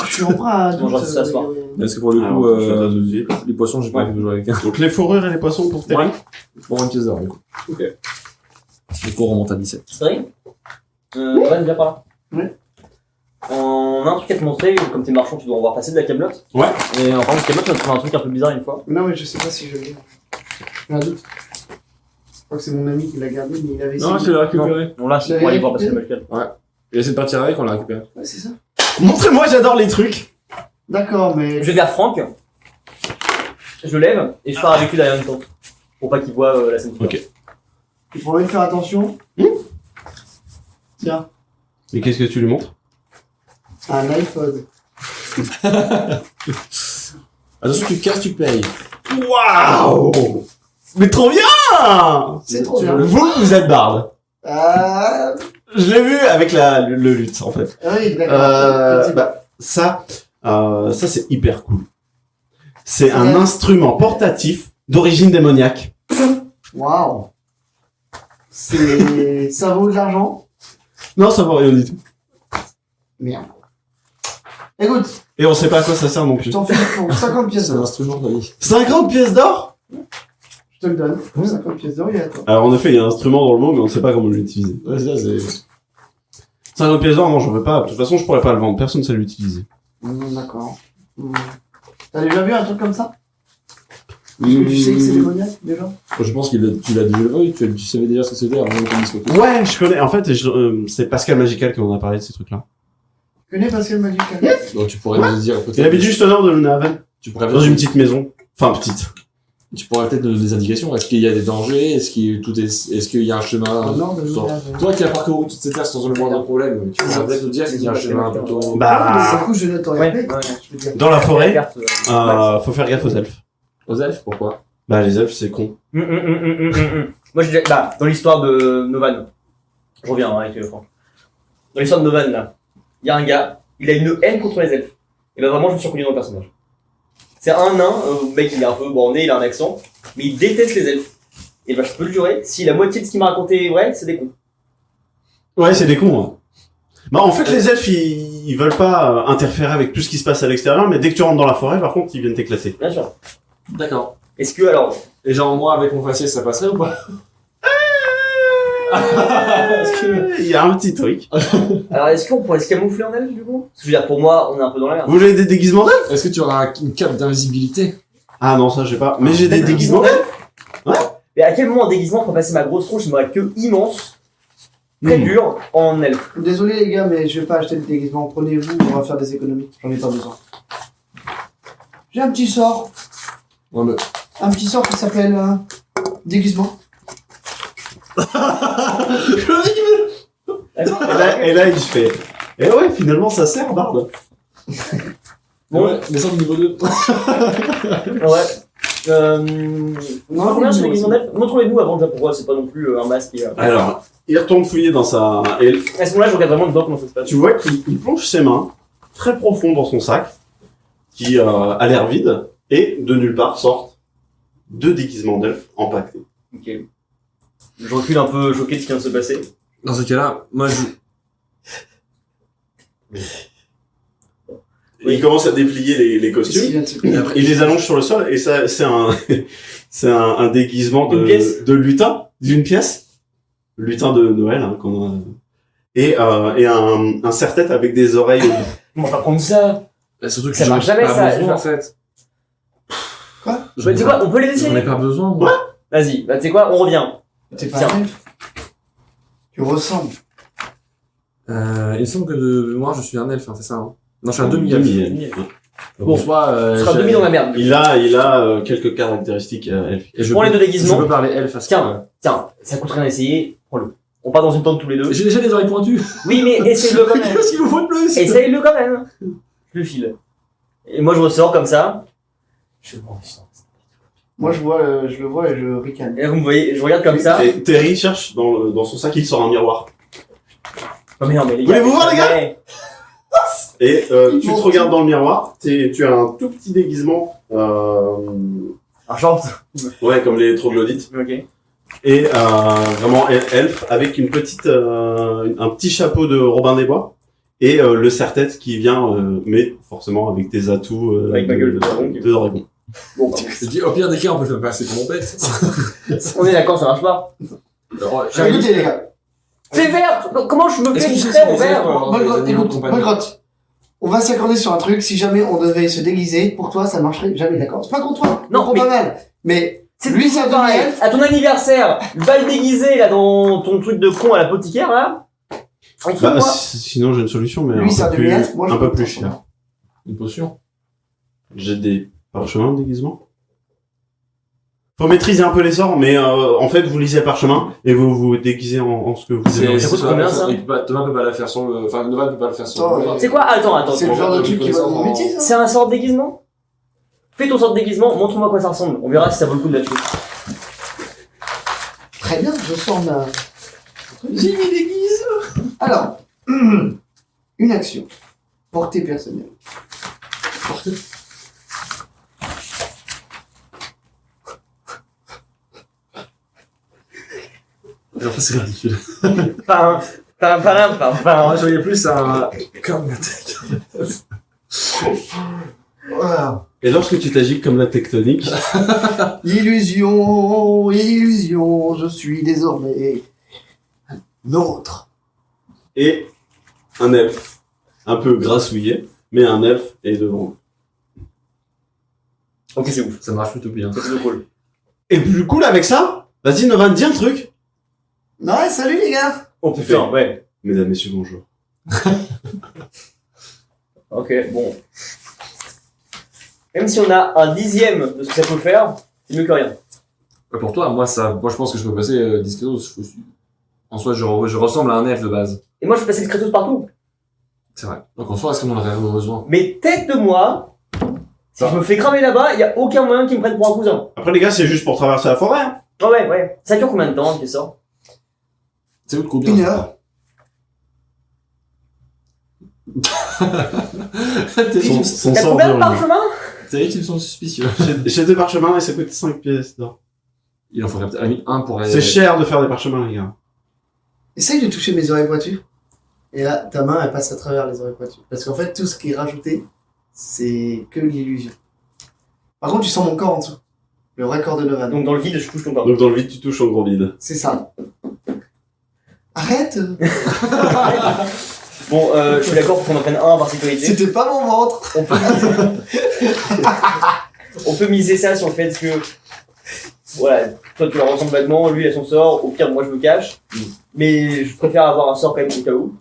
Je suis emprunt à un On mangera doute. ça ce soir. Parce que pour le coup, Alors, je fais ta deuxième. les poissons, j'ai pas envie de jouer avec. Donc les fourrures et les poissons pour Terry. Pour une pièce d'or, du coup. Ok. Du coup, on remonte à 17. C'est vrai Ouais, viens par là. Ouais. On a un truc à te montrer, comme t'es marchand, tu dois en voir passer de la camelote. Ouais. Et en parlant de camelote, tu vas trouver un truc un peu bizarre une fois. Non, mais je sais pas si je l'ai. J'ai un doute. Je crois que c'est mon ami qui l'a gardé, mais il avait Non, essayé. je l'ai récupéré. On l'a, c'est pour aller voir passer le Malcal. Il a essayé de partir avec, on l'a récupéré. Ouais, c'est ça. Montrez-moi, j'adore les trucs. D'accord, mais. Je vais vers Franck, je le lève et je pars avec lui derrière une tente. Pour pas qu'il voit la scène. Ok. Tu promets de faire attention. Tiens, Et qu'est-ce que tu lui montres? un iPod. Attention, tu casses, tu payes. Waouh! Mais trop bien! C'est trop bien. Vous êtes barde. Ah Je l'ai vu avec le luth, en fait. oui, d'accord. Ça c'est hyper cool. C'est un instrument portatif d'origine démoniaque. Waouh. C'est. Ça vaut de l'argent? Non, ça vaut rien du tout. Merde. Écoute, Et on sait pas à quoi ça sert non je plus. t'en fais pour 50 pièces C'est un d'or. instrument de la vie. 50 pièces d'or? Je te le donne. Pour 50 pièces d'or, il est à toi. Alors en effet, il y a un instrument dans le mot, mais on sait pas comment l'utiliser. Ouais, c'est 50 pièces d'or, non, j'en veux pas. De toute façon, je pourrais pas le vendre. Personne ne sait l'utiliser. D'accord. T'as déjà vu un truc comme ça? Parce que tu sais que c'est démoniaque, déjà? Je pense que tu l'as déjà vu, tu savais déjà ce que c'était avant qu'on discute. Ouais, je connais. En fait, c'est Pascal Magical qui en a parlé de ces trucs-là. Tu connais Pascal Magical? Donc tu pourrais nous dire peut-être. Il habite juste au nord de Lunaven, Tu pourrais dans une petite maison. Enfin, petite. Tu pourrais peut-être nous donner des indications. Est-ce qu'il y a des dangers? Est-ce qu'il y a un chemin? Au nord de Toi- Lunaven. Toi qui as parcouru toutes ces terres sans le moindre problème, tu pourrais peut-être nous dire s'il y a un chemin plutôt. Bah, Du coup, je note en Ouais, RP. ouais. Je veux dire. dans la forêt, Carte, faut faire gaffe aux elfes. Aux elfes, pourquoi? Bah, les elfes, c'est con. Moi, dans l'histoire de Novan, je reviens hein, avec Franck. Dans l'histoire de Novan, là, il y a un gars, il a une haine contre les elfes. Et bah vraiment, je me suis reconnu dans le personnage. C'est un nain, le mec, il est un peu borné, il a un accent, mais il déteste les elfes. Et bah, je peux le jurer, si la moitié de ce qu'il m'a raconté est vrai, c'est des cons. Ouais, c'est des cons. Hein. Bah, en fait, les elfes, ils veulent pas interférer avec tout ce qui se passe à l'extérieur, mais dès que tu rentres dans la forêt, par contre, ils viennent t'éclater. Bien sûr. D'accord. Est-ce que, alors, Et genre, moi, avec mon faciès, ça passerait ou pas? Est-ce que... Il y a un petit truc. est-ce qu'on pourrait se camoufler en elfe, du coup? Parce que je veux dire, pour moi, on est un peu dans la merde. Vous avez des déguisements d'elfes? Est-ce que tu auras une cape d'invisibilité? Ah non, ça, j'ai pas. Mais j'ai des déguisements d'elfes. Mais à quel moment en déguisement je peux passer ma grosse tronche et ma queue immense, très dure, en elfe? Désolé les gars, mais je vais pas acheter de déguisement. Prenez-vous, on va faire des économies. J'en ai pas besoin. J'ai un petit sort. Ouais, mais... Un petit sort qui s'appelle déguisement. Et là, il fait. Et ouais, finalement, ça sert, Barbe. Bon. Ouais, descends au niveau 2. Ouais. Non, Combien mais chez moi déguisement aussi. d'elfe? Montre-les-nous avant déjà pourquoi c'est pas non plus un masque et. Alors, il retourne fouiller dans sa. Et À ce moment-là, je regarde vraiment dedans comment ça se passe. tu vois qu'il plonge ses mains très profond dans son sac, qui a l'air vide, et de nulle part sortent 2 déguisements d'elfes empaquetés. Ok. Je recule un peu choqué de ce qui vient de se passer. Dans ce cas-là, moi, je... Et il commence à déplier les Qu'est-ce qui costumes, vient de se et passer après, il les allonge sur le sol, et ça, c'est un déguisement Une pièce. de lutin, d'une pièce. Lutin de Noël, hein, qu'on a. et un serre-tête avec des oreilles. On va pas prendre ça. Bah, surtout que Ça j'en ai marche jamais, pas ça, besoin, genre. en fait. Quoi Bah, tu sais quoi, on peut les J'en ai essayer. pas besoin, moi. Vas-y, bah tu sais quoi, on revient. T'es pas Tiens. un elfe. Tu ressembles. Il me semble que de mémoire, je suis un elfe, hein, c'est ça, hein. Non, je suis un demi-elfe. Demi-elfe. Bon, soit, Tu seras demi dans la merde. Il a quelques caractéristiques elfiques. Et je Prends les peux- deux déguisements. Je peux parler elfe à ce Tiens, tiens, ça coûte rien d'essayer. Prends-le. On part dans une tente tous les deux. J'ai déjà les oreilles pointues. Oui, mais essaye-le quand même. Qu'est-ce qu'il vous faut de plus? Essaye-le quand même. Je le file. Et moi, je ressors comme ça. Je m'en sens. Moi, je le vois et je ricane. Et là, vous me voyez, je regarde comme ça. Et Terry cherche dans son sac, il sort un miroir. Non, mais non, mais les gars. Voulez-vous voir, les gars Ouais. Et Ils tu vont te regardes dans le miroir, tu as un tout petit déguisement, Un short. ouais, comme les troglodytes, Ok. et vraiment elfe, avec une petite, un petit chapeau de Robin des Bois, et le serre-tête qui vient, mais forcément avec tes atouts Avec ma gueule de dragon. de dragon. Bon, bah, Je dis, au pire des cas, on peut faire passer pour mon pet. on est d'accord, ça marche pas. Alors, Écoutez, les gars. C'est vert. Comment je me Est-ce fais qu'on distraire sait au si on vert sait quoi Molgroth, des écoute, compagnies. Molgroth. On va s'accorder sur un truc. Si jamais on devait se déguiser, pour toi, ça marcherait jamais, d'accord? C'est pas contre toi. Non, je comprends mais- pas mal. Mais C'est lui, toujours c'est un pareil. demi-elfe. À ton anniversaire, le bal déguisé là dans ton truc de con à l'apothicaire là. On fait Bah, quoi sinon j'ai une solution, mais Lui, c'est un peu plus, demi-elfe. Moi, je un peu peux plus pas. cher. Une potion. J'ai des parchemins de déguisement. Faut maîtriser un peu les sorts, mais en fait vous lisez parchemin et vous vous déguisez en ce que vous aimez. Ça coûte combien, ça Thomas peut pas la faire sur le. Enfin, Nova peut pas le faire sur Attends, le. C'est quoi? Attends. C'est le genre de truc qui va dans mon métier, ça. C'est un sort de déguisement? Fais ton sort de déguisement, montre-moi à quoi ça ressemble. On verra si ça vaut le coup de la tuer. Très bien, je sors ma... J'ai mis déguise. Alors, une action. Portée personnelle. Alors, c'est ridicule. Pam. Je voyais plus un. Comme la tête. Voilà. Et lorsque tu t'agites comme la tectonique, Illusion, illusion, je suis désormais un autre. et un elfe, un peu grassouillé, mais un elfe est devant. Ok, c'est ouf. Ça marche plutôt bien. C'est plutôt cool. Et le plus cool avec ça, vas-y Nova, dis un truc. Ouais, salut les gars. Oh putain, ouais. Mesdames, messieurs, bonjour. Ok, bon. Même si on a un dixième de ce que ça peut faire, c'est mieux que rien. Pour toi, moi, je pense que je peux passer discretos. En soi, je ressemble à un elfe de base. Et moi, je peux passer le crétos partout. C'est vrai. Donc en soi, est-ce qu'on en aurait vraiment besoin? Mais tête de moi, si je me fais cramer là-bas, il y a aucun moyen qu'ils me prennent pour un cousin. Après les gars, c'est juste pour traverser la forêt. Hein. Ah ouais. Ça dure combien de temps, tu sors? C'est où de combien? 1 heure. Terrible. Son T'as sort combien de dure, parchemins? Terrible, ils sont suspicieux. J'ai deux parchemins et ça coûte 5 pièces d'or. Il en faudrait peut-être un pour aller. C'est cher de faire des parchemins, les gars. Essaye de toucher mes oreilles pointues. Et là, ta main, elle passe à travers les oreilles pointues. Parce qu'en fait, tout ce qui est rajouté, c'est que l'illusion. Par contre, tu sens mon corps en dessous. Le vrai corps de Novan. Donc dans le vide, je touche ton corps. Donc dans le vide, tu touches au gros vide. C'est ça. Arrête. Bon, je suis d'accord pour qu'on en prenne un par sécurité. C'était pas mon ventre. On peut miser ça sur le fait que, voilà, toi tu leur ressembles vaguement, lui elle son sort, au pire moi je me cache. Mais je préfère avoir un sort quand même au cas où.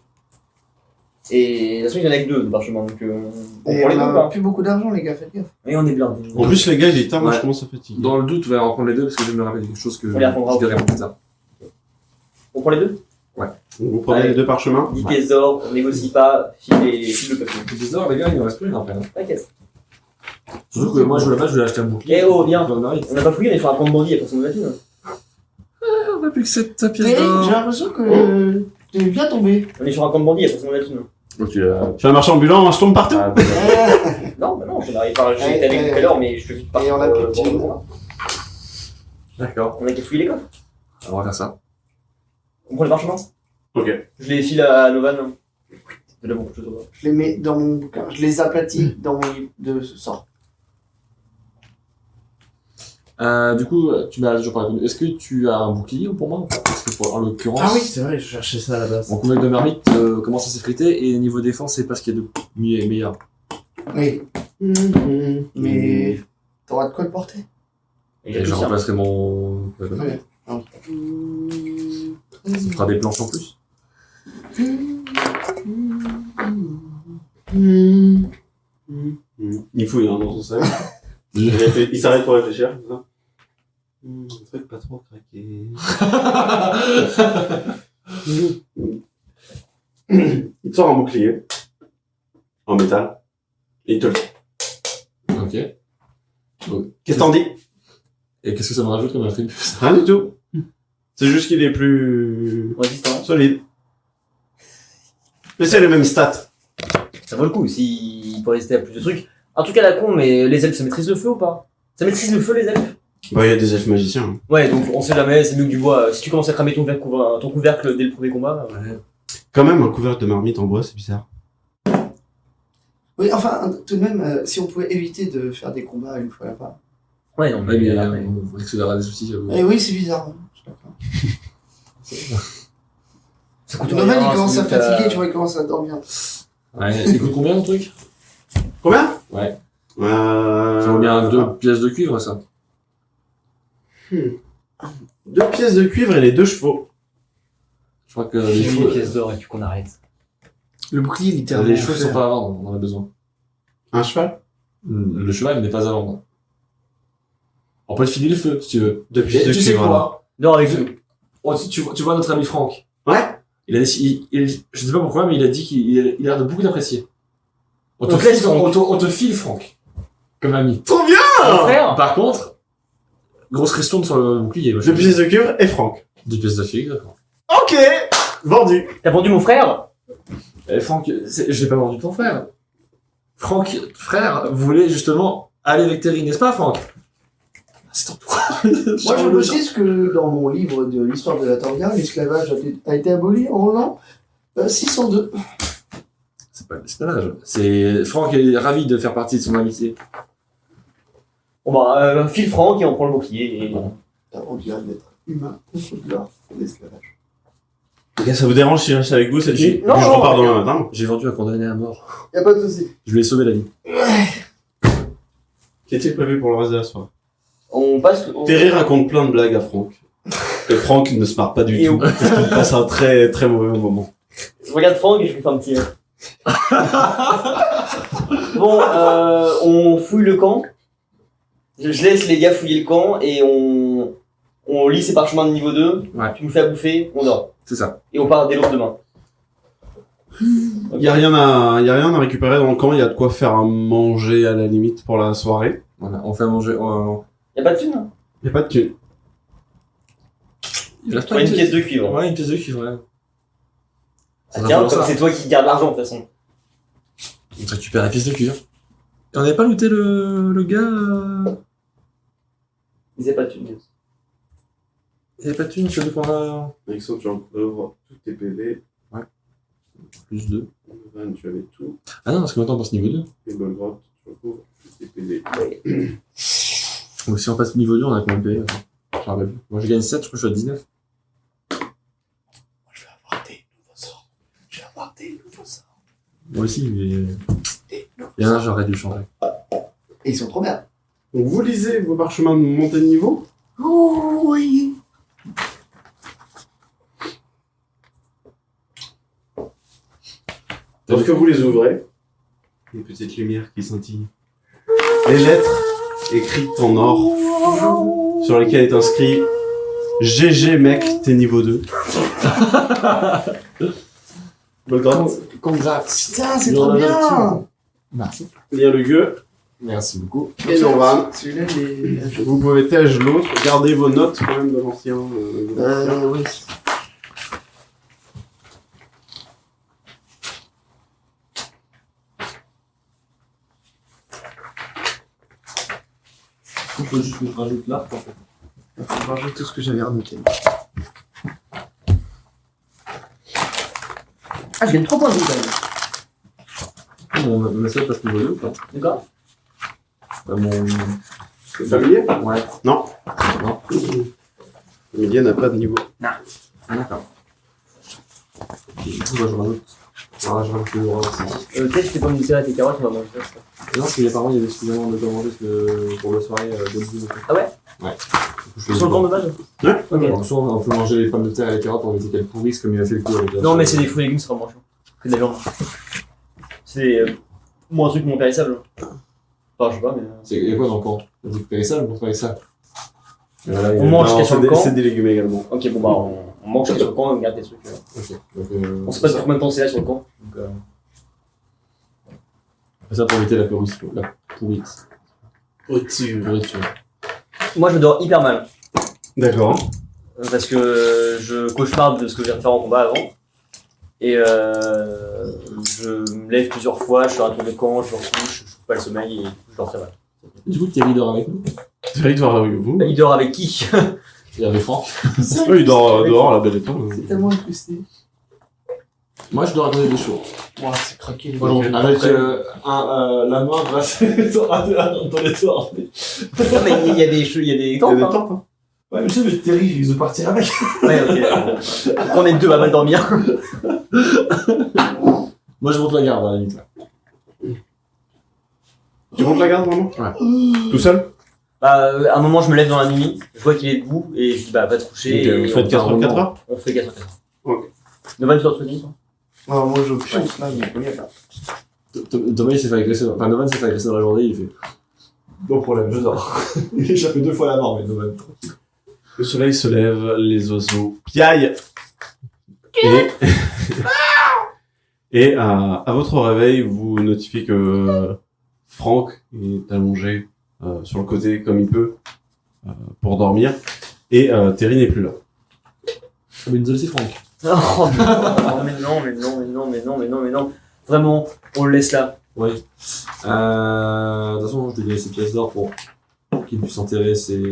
Et de toute façon il y en a que deux de parchemin, donc on Et prend les on deux a pas. plus beaucoup d'argent, les gars, faites gaffe. Et on est blindés. En plus, les gars, il est tard, moi Ouais. je commence à fatiguer. Dans le doute, on va reprendre les deux parce que je me rappelle quelque chose que On les reprendra je dirai plus tard. On prend les deux? Vous prenez Allez. les deux parchemins. 10 pièces d'or, on négocie pas, file le papier. Les 10 heures, les gars, il en reste plus une après. Hein. T'inquiète. Surtout que moi, je voulais acheter un bouclier. Eh oh, viens. On On n'a pas fouillé, on est sur un compte bandit, il y a personne de la thune. a plus que cette pièce Mais j'ai d'or. l'impression que t'es bien tombé. On est sur un compte bandit, il y a personne de la thune. Donc tu l'as. Je suis un marchand ambulant, je tombe partout. Ah, Non, bah non, je n'arrive pas, j'étais avec tout à l'heure, mais je te vite pas. Et on a plus de petits. D'accord. On a qu'à fouiller les coffres. On va faire ça. On prend les parchemins. Ok. Je les file à Novan. De la beaucoup de choses au bas. Je les mets dans mon bouquin. Je les aplatis dans mon livre de ce sort. Du coup, tu m'as toujours pas répondu. Est-ce que tu as un bouclier pour moi ou pas? Parce que en l'occurrence, Ah oui, c'est vrai, je cherchais ça à la base. mon couvercle de marmite commence à s'effriter et niveau défense, c'est pas ce qu'il y a de meilleur. Oui. Mais t'auras de quoi le porter. Et je remplacerai mon. Très bien. Ça fera des planches en plus. Il fouille hein, dans son sac. Il s'arrête pour réfléchir. C'est ça un truc pas trop craqué. Il te sort un bouclier. En métal. Et il te le dit. Ok. Qu'est-ce que t'en dis? Et qu'est-ce que ça me rajoute comme attribut? Rien du tout. C'est juste qu'il est plus Résistant. solide. Mais c'est les mêmes stats. Ça vaut le coup, s'il peut résister à plus de trucs. Un truc à la con, mais les elfes, ça maîtrise le feu ou pas? Ça maîtrise le feu, les elfes? Bah, il y a des elfes magiciens. Hein. Ouais, donc on sait jamais, c'est mieux que du bois. Si tu commences à cramer ton couvercle dès le premier combat. Ouais. Quand même, un couvercle de marmite en bois, c'est bizarre. Oui, enfin, tout de même, si on pouvait éviter de faire des combats une fois à la fois. Ouais, non, Ouais, mais mais. on accélérera des soucis. Eh oui, c'est bizarre. Hein. Je sais pas. Ça coûte Donovan, rien, il commence à c'est mieux fatiguer, tu vois, il commence à dormir. Ouais, ça coûte combien le truc? Combien? Ouais. Ça vaut bien 2 pièces de cuivre, ça. 2 pièces de cuivre et les 2 chevaux. Je crois que J'ai les mis chevaux, les pièces d'or et puis qu'on arrête. Le bouclier, littéralement. les chevaux sont pas à vendre, on en a besoin. Un cheval? Le cheval n'est pas à vendre. On peut te filer le feu, si tu veux. 2 pièces Et de tu sais cuivre. quoi? D'or avec feu. Oh, tu vois notre ami Franck. Ouais. Il a décidé, je sais pas pourquoi, mais il a dit qu'il a l'air de beaucoup d'apprécier. On te Donc, file, laisse Franck. on te file Franck. Comme ami. Trop bien! Mon frère. Par contre, grosse question sur le bouclier. 2 pièces de cuivre et Franck. 2 pièces de cuivre. Ok! Vendu. T'as vendu mon frère? Eh, Franck, je l'ai pas vendu ton frère. Franck, frère, voulait justement aller avec Terry, n'est-ce pas, Franck? C'est ton tour. Moi, je précise que dans mon livre de l'histoire de la Torga, l'esclavage a été aboli en l'an 602. C'est pas l'esclavage. C'est Franck est ravi de faire partie de son amitié. Bon bah, file Franck et on prend le bouclier et. On dirait d'être humain contre de l'or pour l'esclavage. Les gars, ça vous dérange si je reste avec vous cette nuit? Non, Je non, repars demain matin. J'ai vendu un condamné à mort. Y'a pas de soucis. Je lui ai sauvé la vie. Qu'est-il prévu pour le reste de la soirée? On passe. Terry raconte plein de blagues à Franck. Et Franck ne se marre pas du Et tout. où Parce qu'il passe un très très mauvais moment. Je regarde Franck et je lui fais un petit. Bon, on fouille le camp. Je laisse les gars fouiller le camp et on lit ses parchemins de niveau 2. Ouais. Tu nous fais à bouffer, on dort. C'est ça. Et on part dès l'aube demain. Y a rien à récupérer dans le camp, y a de quoi faire à manger à la limite pour la soirée. Voilà, on fait à manger. Y'a pas de thune, hein? Y a pas de thune. Il reste Ouais, une pièce de cuivre. Ouais, une pièce de cuivre, ouais. Ah, tiens, comme c'est toi qui garde l'argent de toute façon. On récupère la pièce de cuivre. Et on n'avait pas looté le gars. Ils avaient pas de thune. Il n'y avait pas de thune, tu veux qu'on a. Alexandre, tu ouvres tous tes PV. Plus 2. Van, tu avais tout. Ah non, parce que maintenant on passe niveau 2. Et Bolgrot, tu ouvres tous tes PV. Donc si on passe niveau 2, on a combien de PV attends. Je me rappelle plus. Moi je gagne 7, je crois que je suis à 19. Je vais avoir des nouveaux sorts. Je vais avoir des nouveaux sorts. Moi aussi, mais. Des nouveaux Il y en a un, sorts. j'aurais dû changer. Et ils sont trop bien. Donc vous lisez vos parchemins de montée de niveau. Oh oui. Lorsque vous les ouvrez, une petite lumière qui scintille. Les lettres écrites en or, sur lesquelles est inscrit GG mec, t'es niveau 2. Bolgrot, Congrats. Putain, c'est trop bien. Merci. lire le gueux, Merci beaucoup. Et sur Van. celui-là, il est... Vous pouvez tège l'autre, gardez vos notes quand même de l'ancien. oui. Il faut juste que je rajoute là. En fait. Il faut ranger tout ce que j'avais renoté. Ah, je gagne 3 points de vie quand même. On essaie de passer niveau 2 ou pas? D'accord? Mon Le familier Ouais. Non. Non. Le familier n'a pas de niveau. Ah, d'accord. Et du coup, bah, je rajoute. Ah, je rajoute le roi aussi. Peut-être que t'es pas militaire avec tes carottes, on va manger ça. Non, parce qu'apparemment, il y avait suffisamment de quoi manger pour la soirée de dîner. Ah ouais? Ouais. Sur le camp de base? Ouais. Ok. En soit, on peut manger les pommes de terre et les carottes pour éviter qu'elles pourrissent comme il a fait le coup avec la Non, mais c'est des fruits et légumes, c'est vraiment chiant. Que de la viande. C'est moi un truc non périssable. Enfin, je sais pas, mais. Il y a quoi dans le camp? Des trucs périssables ou pas périssables? On mange Non, qu'à sur le camp. c'est des légumes également. Ok, bon bah on mange sur le camp et on garde des trucs. Ok. Donc, On sait pas depuis combien de temps c'est là sur le camp. Donc, ça pour éviter la pourriture. La pourriture. Pourriture. Moi je dors hyper mal. D'accord. Parce que je cauchemarde de ce que j'ai fait en combat avant. Et je me lève plusieurs fois, je fais un tour de camp, je recouche, je trouve pas le sommeil et je dors très mal. Du coup, Thierry dort avec nous. Thierry dort avec vous. Il dort avec qui? Et avec Franck. Oui, il dort dehors à la belle étoile. C'est tellement incrusté. Moi, je dors à côté des chevaux. Ouah, c'est craqué. Avec la main brassée dans les toits. Non mais il y a des Il y a tentes. des Hein. tentes. Hein. Ouais, mais je sais, mais Thierry, il veut partir avec. Ouais, ok. Après, on est deux à mal dormir. Moi, je monte la garde à la limite. Là. Tu montes la garde vraiment? Ouais. Tout seul? Bah, à un moment, je me lève dans la nuit, je vois qu'il est debout et je dis bah va te coucher. Ok, et vous faites on- 4 heures, 4 heures? On fait 4 heures. Ok. De 20 heures de nuit, toi? Ah, moi, je pionce là, mais il y a pas. Thomas, il s'est fait agresser. Enfin, Novan s'est fait agresser dans la journée, il fait. Bon problème, je dors. Il a échappé 2 fois la mort, mais Novan. Le soleil se lève, les oiseaux piaillent. Et à votre réveil, vous notifiez que Franck est allongé sur le côté comme il peut pour dormir. Et Terry n'est plus là. Mais nous aussi, Franck. Oh, mais non. Vraiment, on le laisse là. Oui. De toute façon, je lui ai donné ses pièces d'or pour qu'il puisse enterrer ses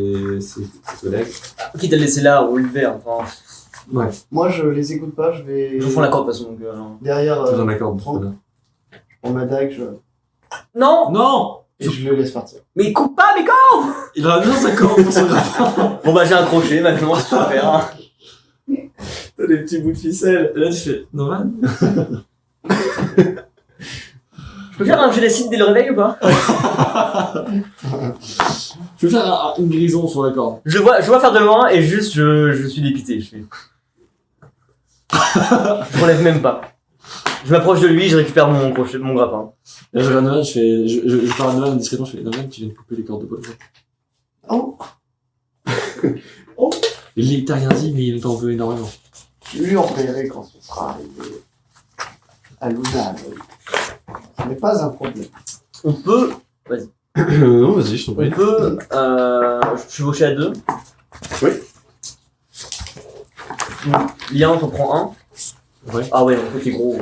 collègues. Quitte à le laisser là, au vert. Enfin, Ouais. Moi, je les écoute pas, je vais je vous fais la corde de toute façon. Donc, derrière Je vous en accorde. Franck. très bien. on ma dague Non Non! et je le laisse partir. Mais coupe pas, mais quand? Il en a besoin de sa corde pour son grappin. Bon bah j'ai un crochet maintenant, c'est super. T'as des petits bouts de ficelle. Et là, tu fais Novan? Je peux faire un jet d'acide dès le réveil ou pas? Je vais faire une grison sur la corde. Je vois faire de loin et juste je suis dépité. Je fais. Je relève même pas. Je m'approche de lui, je récupère mon crochet, mon grappin. Là, je regarde Novan, je parle à Novan discrètement, je fais Novan, tu viens de couper les cordes de Paul. Oh, Il t'a rien dit, mais il t'en veut énormément. je lui en paierai quand ce sera arrivé à Luna. Ce n'est pas un problème. On peut, Non, vas-y, je t'en on prie. peut chevaucher à deux. Oui. Lien, t'en prends un. Ouais. Ah ouais, donc t'es gros.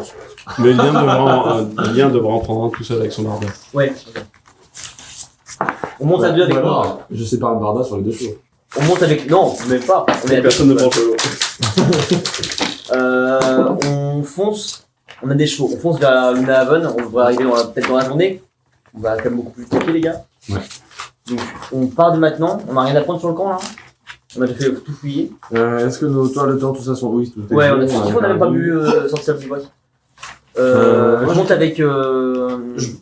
Mais Lien devra en prendre un tout seul avec son barda. Ouais. Ok. On monte à deux avec moi. moi. Je sépare le barda sur les 2 chevaux. On monte avec. Non, même pas. On est à Personne ne deux. prend le On fonce. On a des chevaux. On fonce vers Luna Haven. On va arriver peut-être dans la journée. On va quand même beaucoup plus taper, les gars. Ouais. Donc, on part de maintenant. On a rien à prendre sur le camp là. On a déjà fait tout fouiller. Est-ce que nos toiles, tout ça sont. Oui, tout est Ouais, on a bon, tout fouillé. On n'a même pas pu sortir du boîte. moi, Je monte avec.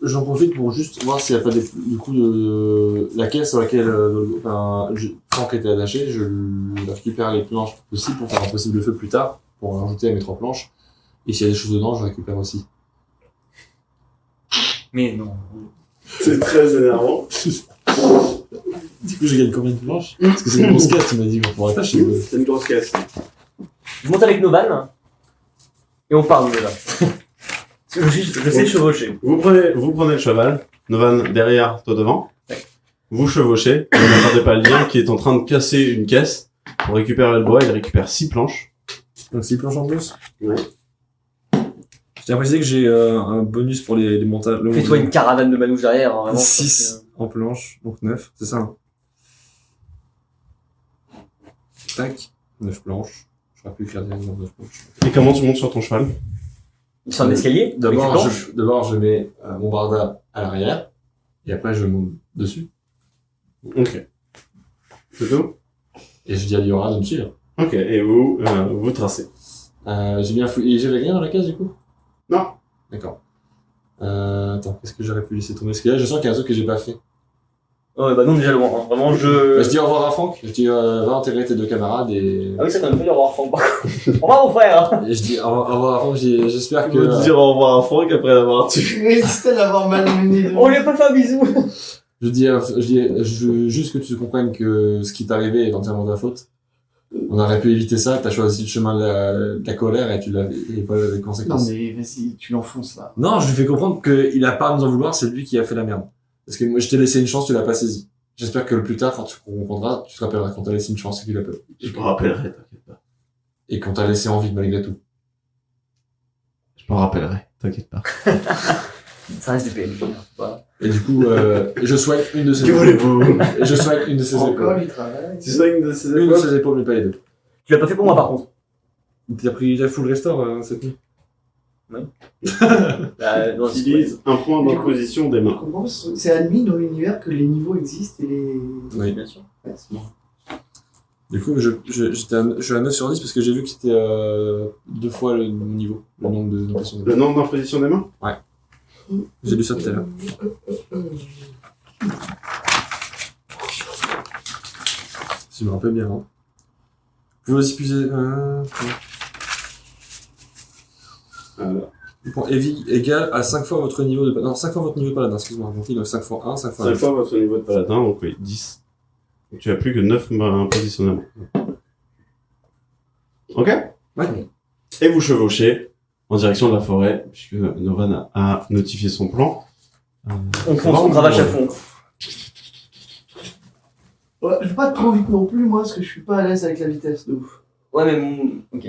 J'en profite pour juste voir s'il n'y a pas du coup la caisse sur laquelle Franck était attaché. Je récupère les planches possibles pour faire un possible feu plus tard, pour rajouter à mes 3 planches. Et s'il y a des choses dedans, je récupère aussi. Mais non. C'est très énervant. Du coup, je gagne combien de planches? Parce que c'est une grosse caisse, tu m'as dit, pour attacher. C'est une grosse caisse. Je monte avec Novan. Et on part déjà. Je sais chevaucher. Vous prenez le cheval, Novan derrière, toi devant. Vous chevauchez, vous n'entendez pas le lien qui est en train de casser une caisse pour récupérer le bois. Il récupère 6 planches. Donc 6 planches en plus? Ouais. Je tiens à préciser que j'ai un bonus pour les montages. Fais-toi une caravane de manouches derrière. Hein, vraiment, 6 en planches, donc 9, c'est ça. Hein. Tac, 9 planches. J'aurais pu faire des 9 planches. Et comment tu montes sur ton cheval? Il fait un escalier. avec ses planches. D'abord, je mets mon barda à l'arrière, et après, je monte dessus. Ok. C'est tout? Et je dis à Liora de me suivre. Ok, et vous, vous tracez. J'ai bien fouillé. Et j'avais rien dans la case du coup? Non. D'accord. Attends, qu'est-ce que j'aurais pu laisser tomber? Parce que là, je sens qu'il y a un truc que j'ai pas fait. Ouais, bah non, déjà loin. Hein. Vraiment, Je dis au revoir à Franck. Je dis va enterrer tes 2 camarades et. Ah oui, ça t'en a fait au revoir, Franck, par contre. Au revoir, mon frère. Hein. Et je dis au revoir à Franck. J'espère que. Vous dire au revoir à Franck après l'avoir tué. Mais c'était l'avoir malmené. On lui a pas fait un bisou. Je dis juste que tu comprennes que ce qui t'est arrivé est entièrement ta faute. On aurait pu éviter ça. T'as choisi le chemin de la colère et tu l'as et pas les Non conséquences. mais vas-y, tu l'enfonces là. Non, je lui fais comprendre qu'il a pas à nous en vouloir. C'est lui qui a fait la merde. Parce que moi, je t'ai laissé une chance, tu l'as pas saisie. J'espère que plus tard, quand tu comprendras, tu te rappelleras quand t'as laissé une chance et qu'il a pas. Je me rappellerai, t'inquiète pas. Et qu'on t'a laissé en vie malgré tout. Je m'en rappellerai, t'inquiète pas. Ça reste du PNJ. Voilà. Et du coup, je swipe une de ses Que voulez-vous? Et je swipe une de ses Encore, épaules. il travaille. Tu soignes de ses Une de épaules? ses épaules, mais pas les 2. Tu l'as pas fait pour moi, par contre. T'as pris la full restore cette nuit. Bah, non, c'est Utilise un point d'opposition des Je mains. comprends, c'est admis dans l'univers que les niveaux existent et les... Oui. bien sûr. Ouais, c'est bon. Du coup, je suis à 9 sur 10 parce que j'ai vu que c'était 2 fois le niveau, le nombre de notations. Le nombre d'opposition des mains? J'ai lu ça tout à l'heure. Si je me rappelle bien. Hein. Vous pouvez aussi puiser. Alors. Point heavy égale à 5 fois votre niveau de. Non, 5 fois votre niveau de paladin, excuse-moi. Donc il a 5 fois 1, 5 fois 1. 5 fois votre niveau de paladin, donc oui, 10. Donc tu as plus que 9 positionnements. Ok? Ouais. Et vous chevauchez en direction de la forêt, puisque Novan a notifié son plan. On fonce, on cravache à fond. Ouais, je vais pas trop vite non plus, moi, parce que je suis pas à l'aise avec la vitesse de ouf. Ouais, mais bon. Ok.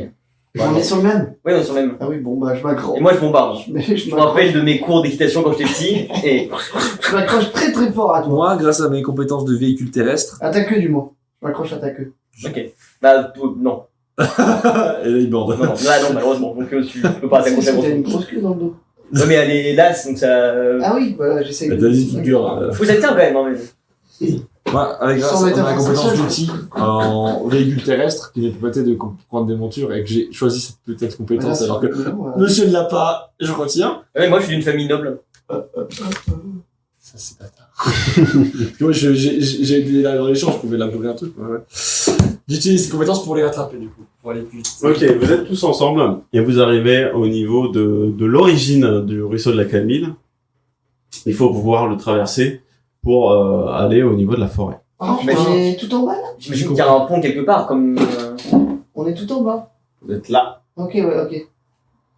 On est sur le même? Ouais, on est sur le même. Ah oui, bon, bah, je m'accroche. Et moi, je bombarde. Mais Je me rappelle de mes cours d'équitation quand j'étais petit. Et. Je m'accroche très très fort à toi. Moi, grâce à mes compétences de véhicule terrestre. À ta queue, du moins. Je m'accroche à ta queue. Ok. Bah, non. Et là, il bande. Non, malheureusement. Donc, tu peux pas t'accrocher à Si, mon t'as une truc. grosse queue dans le dos. Ouais, mais elle est lasse, donc ça. Ah oui, voilà, j'essaie. T'as dit figure. Faut que ça tient quand même, hein, mais. Moi, avec grâce Sans à mettre ma un compétence sensation. d'outil en véhicule terrestre qui m'est permettait de prendre des montures et que j'ai choisi cette peut-être compétence alors que monsieur ne l'a pas, je retire. Ouais, mais moi, je suis d'une famille noble. Ça, c'est bâtard. Parce que moi, j'ai été là dans les champs, je pouvais labourer un truc. Ouais. J'utilise ces compétences pour les rattraper, du coup. Pour aller plus vite. Ok, vous êtes tous ensemble et vous arrivez au niveau de l'origine du ruisseau de la Camille. Il faut pouvoir le traverser pour aller au niveau de la forêt. Oh, J'imagine- on est tout en bas là? J'imagine qu'il y a un pont quelque part, comme. On est tout en bas. Vous êtes là. Ok, ouais, ok.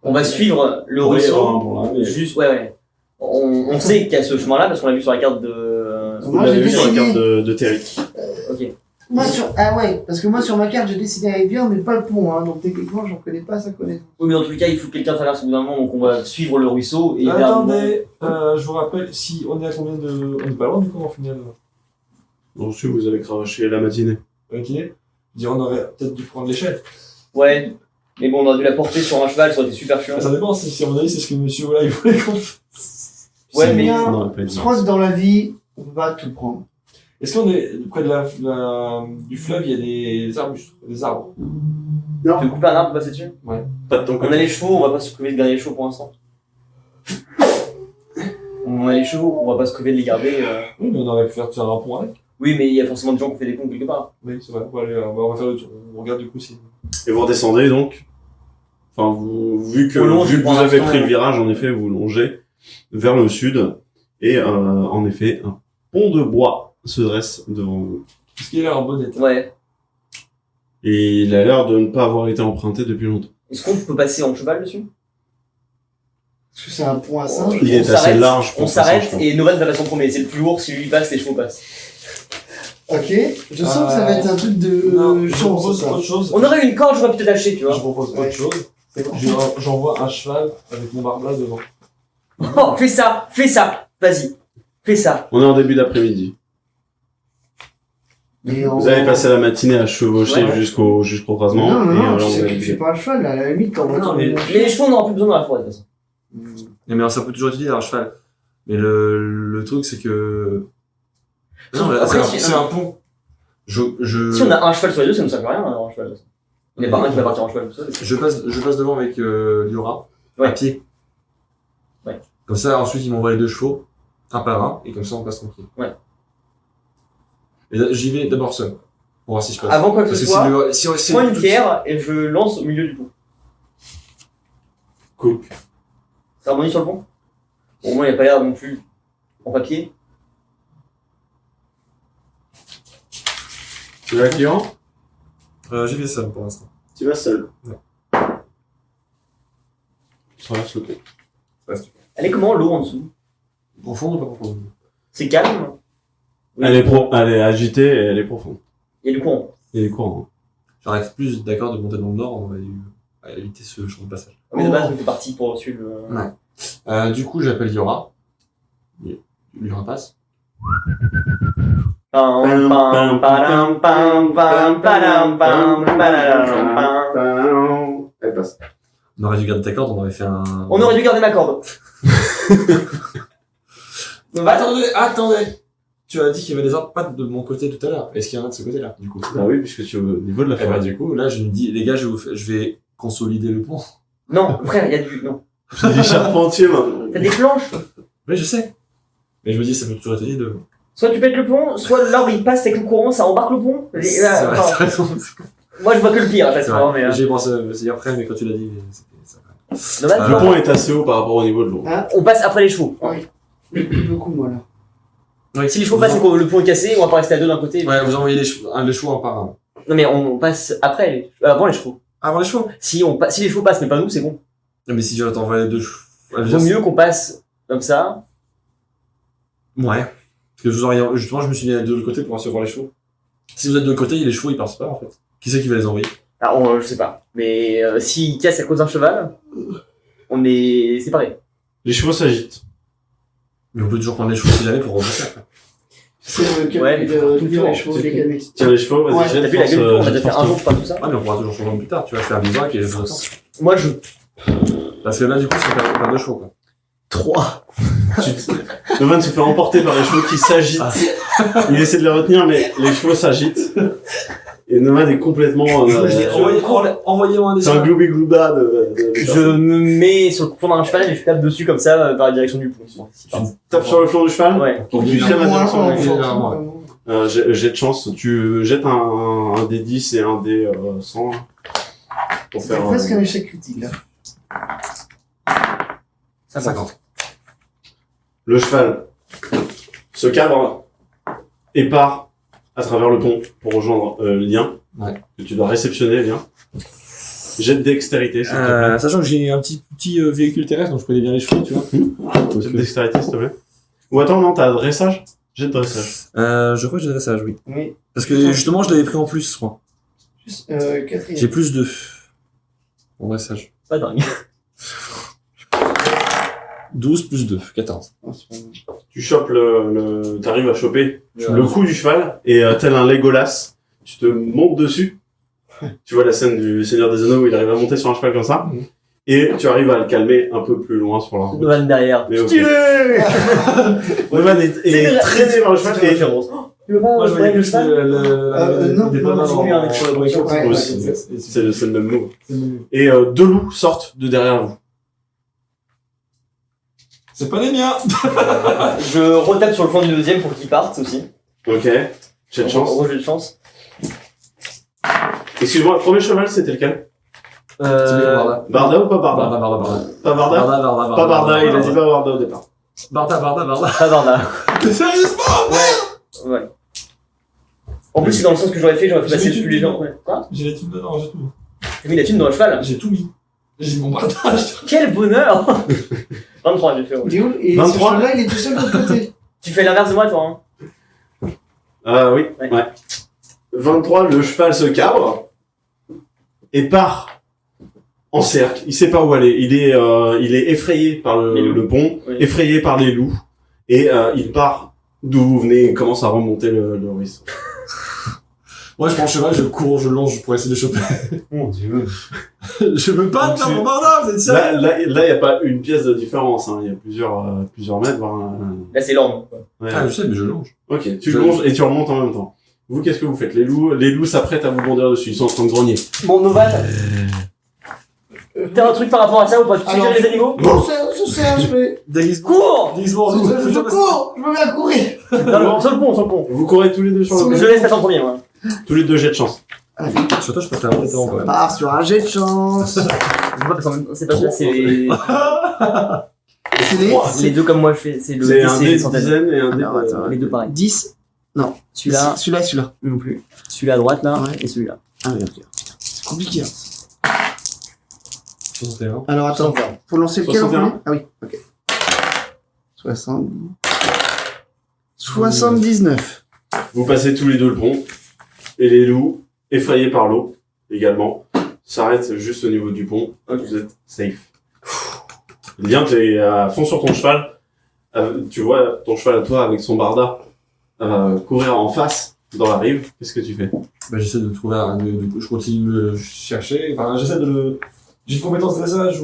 On va suivre le ruisseau. Juste, ouais. On sait qu'il y a ce chemin-là parce qu'on l'a vu sur la carte de. Vous Moi, l'avez j'ai vu sur la dessiné. carte de Terry. Ok. Moi, ah ouais, parce que moi sur ma carte j'ai dessiné la rivière mais pas le pont, hein, donc techniquement j'en connais pas sa connaissance. Oui, mais dans tous les cas, il faut que quelqu'un traverse au bout d'un moment, donc on va suivre le ruisseau et Attendez, je vous rappelle, si on est à combien de. On est pas loin du coup en finale. Ensuite, vous avez cravaché la matinée. Ok. Je dis, on aurait peut-être dû prendre l'échelle. Ouais. Mais bon, on aurait dû la porter sur un cheval, ça aurait été super chiant. Ça dépend, si à mon avis, c'est ce que monsieur Ola il voulait qu'on fasse. Ouais, C'est mais- bien. Non, pas Je crois que dans la vie, on peut pas tout prendre. Est-ce qu'on est près de du fleuve, il y a des arbustes, des arbres? Tu veux couper un arbre pour passer dessus? Pas de ton On a côté. les chevaux, on va pas se priver de garder les chevaux pour l'instant. On a les chevaux, on va pas se priver de les garder. Oui, mais on aurait pu faire un pont avec. Oui, mais il y a forcément des gens qui ont fait des ponts quelque part. Oui, c'est vrai. On va faire le tour. On regarde du coup si. Et vous redescendez donc. Enfin, vu que On longe vous pour avez l'instant. pris le virage, en effet, vous longez vers le sud. Et en effet, un pont de bois se dresse devant vous. Est-ce qu'il a l'air en bon état? Ouais. Et il a l'air de ne pas avoir été emprunté depuis longtemps. Est-ce qu'on peut passer en cheval dessus? Parce que c'est un pont à singe. Il est assez s'arrête, large pour On ça, s'arrête je pense. et Novan va passer en premier. C'est le plus lourd, si lui passe, les chevaux passent. Ok, je sens que ça va être un truc de Non, je chance propose ça. autre chose. On aurait eu une corde, j'aurais pu te lâcher, tu Je vois. propose Ouais. autre chose. C'est bon. J'envoie un cheval avec mon barblat devant. Oh, fais ça, vas-y, fais ça. On est en début d'après-midi. Mais Vous avez passé la matinée à chevaucher Ouais. jusqu'au croisement. Non, non, et non, là, tu vous avez- sacrifies pas un cheval, là, à la limite, t'envoies Non, ton mais- Mais les chevaux, on n'aura plus besoin dans la forêt, de toute façon. Mais ça peut toujours utiliser un cheval. Mais le truc, c'est que. Non, là, Après, c'est un pont. Si on a un cheval sur les deux, ça nous sert à rien d'avoir un cheval. Il n'y a pas un qui va partir en cheval tout seul. Je passe devant avec Liora, Ouais. à pied. Ouais. Comme ça, ensuite, ils m'envoient les 2 chevaux, un par un, et comme ça, on passe tranquille. Ouais. Et là, j'y vais d'abord seul, pour voir si je passe. Avant quoi que Parce ce que soit, si prends une pierre et je lance au milieu du pont. Cool. Ça rebondit sur le pont. Au moins, il n'y a pas l'air non plus en papier. Tu vas avec Liran? J'y vais seul pour l'instant. Tu vas seul. Ouais. Tu traverses le pont. Ouais, c'est super. Elle est comment l'eau en dessous? Profond ou pas profond? C'est calme? Elle est agitée et elle est profonde. Il y a du courant. Il y a des courants. J'arrête plus d'accord de monter dans le nord, on va éviter ce champ de passage. Mais de base, on était parti pour suivre le... Ouais. Du coup, j'appelle Liora. Liora passe. Pam, pam, padam, pam, pam, padam, pam, padam, pam. Elle passe. On aurait dû garder ta corde, on aurait fait un... On aurait dû garder ma corde. Attendez. Tu as dit qu'il y avait des arbres pas de mon côté tout à l'heure. Est-ce qu'il y en a de ce côté-là, du coup? Bah oui, puisque tu es au niveau de la Eh forêt. bah, du coup, là, je me dis, les gars, je vais consolider le pont. Non, frère, il y a du... Non. J'ai des charpentiers maintenant. T'as des planches. Oui, je sais. Mais je me dis, ça peut toujours être de... Soit tu pètes le pont, soit là où il passe avec le courant, ça embarque le pont. C'est vrai, Enfin, t'as raison. moi, je vois que le pire à chaque C'est fois. vrai. Mais, J'y ai pensé aussi après, mais quand tu l'as dit, c'est dommage, Le non. pont est assez haut par rapport au niveau de l'eau. Hein? On passe après les chevaux. Beaucoup, moi, là. Si les chevaux passent et que le pont est cassé, on va pas rester à deux d'un côté. Ouais, vous envoyez les chevaux un par un. Non mais on passe après, avant les chevaux. Avant les chevaux? Si les chevaux passent mais pas nous, c'est bon. Non, mais si je t'envoie les 2 chevaux... Vaut mieux qu'on passe comme ça. Ouais. Parce que justement, je me suis mis de l'autre côté pour recevoir les chevaux. Si vous êtes de l'autre côté, les chevaux, ils partent pas, en fait. Qui c'est qui va les envoyer? Alors, je sais pas. Mais s'ils cassent à cause d'un cheval, on est séparés. Les chevaux s'agitent. Mais on peut toujours prendre les chevaux si jamais pour repasser après. C'est Ouais, mais faut tout le temps, les chevaux, les calmer. Tiens, les chevaux, vas-y, Ouais, jette T'as vu la force, gueule du pont, on a jette déjà fait force un jour, toi. je parle tout ça. Ah, mais on pourra toujours changer plus tard, tu vas faire un bivouac et les autres. Moi je... Parce que là, du coup, c'est pas 2 chevaux, quoi. 3. Novan se fait emporter par les chevaux qui s'agitent. Il essaie de les retenir, mais les chevaux s'agitent. Et Novan est complètement... Envoyez-moi un c'est un dessin. gloubi-glouba de Je me mets sur le fond d'un cheval et je tape dessus comme ça vers la direction du pont. Tapes sur le flanc du cheval. Ouais. Donc tu crèmes la direction. ouais. Jet de chance, tu jettes un dé 10 et un dé 100 pour C'est faire presque un échec critique, là. 50. le cheval se cabre et part à travers le pont pour rejoindre le lien Ouais. que tu dois réceptionner, le lien. Jet de dextérité, s'il te plaît. Sachant que j'ai un petit véhicule terrestre, donc je connais bien les chevaux, tu vois. Jet de dextérité, s'il te plaît. Ou attends, non, t'as dressage? Jet de dressage. Je crois que j'ai dressage, oui. Oui. Parce que justement, je l'avais pris en plus, je crois. Juste, quatrième. J'ai plus 2. En dressage. Pas dingue. 12 plus 2, 14. Oh, c'est pas mal. Tu chopes t'arrives à choper le cou du cheval et tel un Legolas, tu te montes dessus. Tu vois la scène du Seigneur des Anneaux où il arrive à monter sur un cheval comme ça. Et tu arrives à le calmer un peu plus loin sur la route. Novan derrière. Mais ok. Stylé. Novan est traîné par le cheval C'est une et référence. Tu veux pas Moi, je voyais plus cheval non, des non, bonhommes c'est en- lui, un mec sur la voiture. Ouais, aussi. ouais, c'est le même mot. Et deux loups sortent de derrière vous. C'est pas les miens. Je retape sur le flanc du deuxième pour qu'il parte aussi. Ok. J'ai de chance. Gros jeu de chance. Excuse-moi, le premier cheval c'était lequel? Barda. Barda ou pas Barda? Barda. Pas Barda? Pas Barda, il a dit pas Barda au départ. Barda. Pas Barda. Mais sérieusement? Ouais. En plus, c'est dans le sens que j'aurais fait J'ai passer mis tous les gens. Ouais. Quoi? J'ai les thunes dedans, j'ai tout. J'ai mis la thune dans le cheval. J'ai tout mis. J'ai mis mon Barda. Quel bonheur. 23, j'ai fait. Ouais. Il est où? Et ce 23? cheval-là, il est tout seul de l'autre côté. Tu fais l'inverse de moi, toi. Hein. Oui, Ouais. ouais. 23, le cheval se cabre et part en cercle. Il sait pas où aller. Il est effrayé par Les loups. le pont, Oui. effrayé par les loups, et il part d'où vous venez et commence à remonter le ruisseau. Moi, je prends le cheval, je cours, je longe pour essayer de choper. Mon dieu. Je veux pas Donc, te faire tu- mon bordel, vous êtes sérieux? Là, il n'y a pas une pièce de différence, hein. Il y a plusieurs mètres, voire. Là, c'est l'orme. Ouais. Ah, je sais, mais je longe. Ok, tu Je- longes et tu remontes en même temps. Vous, qu'est-ce que vous faites? Les loups s'apprêtent à vous bondir dessus. Ils sont en train de grogner. Bon, Noval, t'as un truc par rapport à ça ou pas? Tu sais Alors, gérer les animaux? Je sais, je vais. Déguisement. Cours! Déguisement. Je cours! Je me mets à courir! Non, non, sur le pont. Vous courez tous les deux sur le Je laisse passer en premier, moi. Tous les deux jets de chance. Sur toi, je peux faire un temps quand On même. part sur un jet de chance. Je vois parce qu'en même temps, c'est pas ça, c'est les... C'est les deux comme moi je fais, c'est le C'est un c'est dé les de centaines. dizaine et un dé Alors, attends, de... Les deux pareils. 10. Non. Celui-là, Celui-là. non plus. Celui-là à droite là, Ouais. et celui-là. Ah oui, ok. C'est compliqué. Hein. 61. Alors attends, faut lancer lequel en 61. premier? Ah oui, ok. 70. 79. Vous passez tous les deux le pont. Et les loups, effrayés par l'eau, également, s'arrêtent juste au niveau du pont. Vous êtes safe. Lien, t'es à fond sur ton cheval. Tu vois ton cheval à toi avec son barda courir en face dans la rive. Qu'est-ce que tu fais? Bah, j'essaie de trouver je continue de me chercher. Enfin, j'essaie de le. J'ai une compétence dressage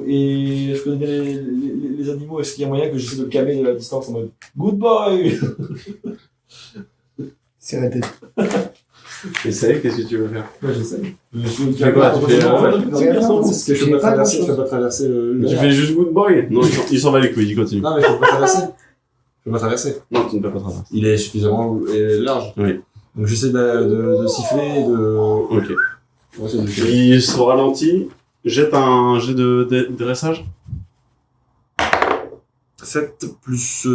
et je connais bien les animaux. Est-ce qu'il y a moyen que j'essaie de le calmer de la distance en mode Good boy? C'est arrêté. Essaye, qu'est-ce que tu veux faire? Ouais, j'essaie. Je suis le fais quoi? Tu fais, C'est que je peux pas traverser, je peux pas traverser le. Tu fais juste good boy? Non, il s'en va les couilles, il continue. Non, mais je peux pas traverser. Je peux pas traverser. Non, tu ne peux pas traverser. Il est suffisamment large. Oui. Donc j'essaie de siffler et de. Ok. On va essayer de le calmer. Il se ralentit, jette un jet de dressage. 7 plus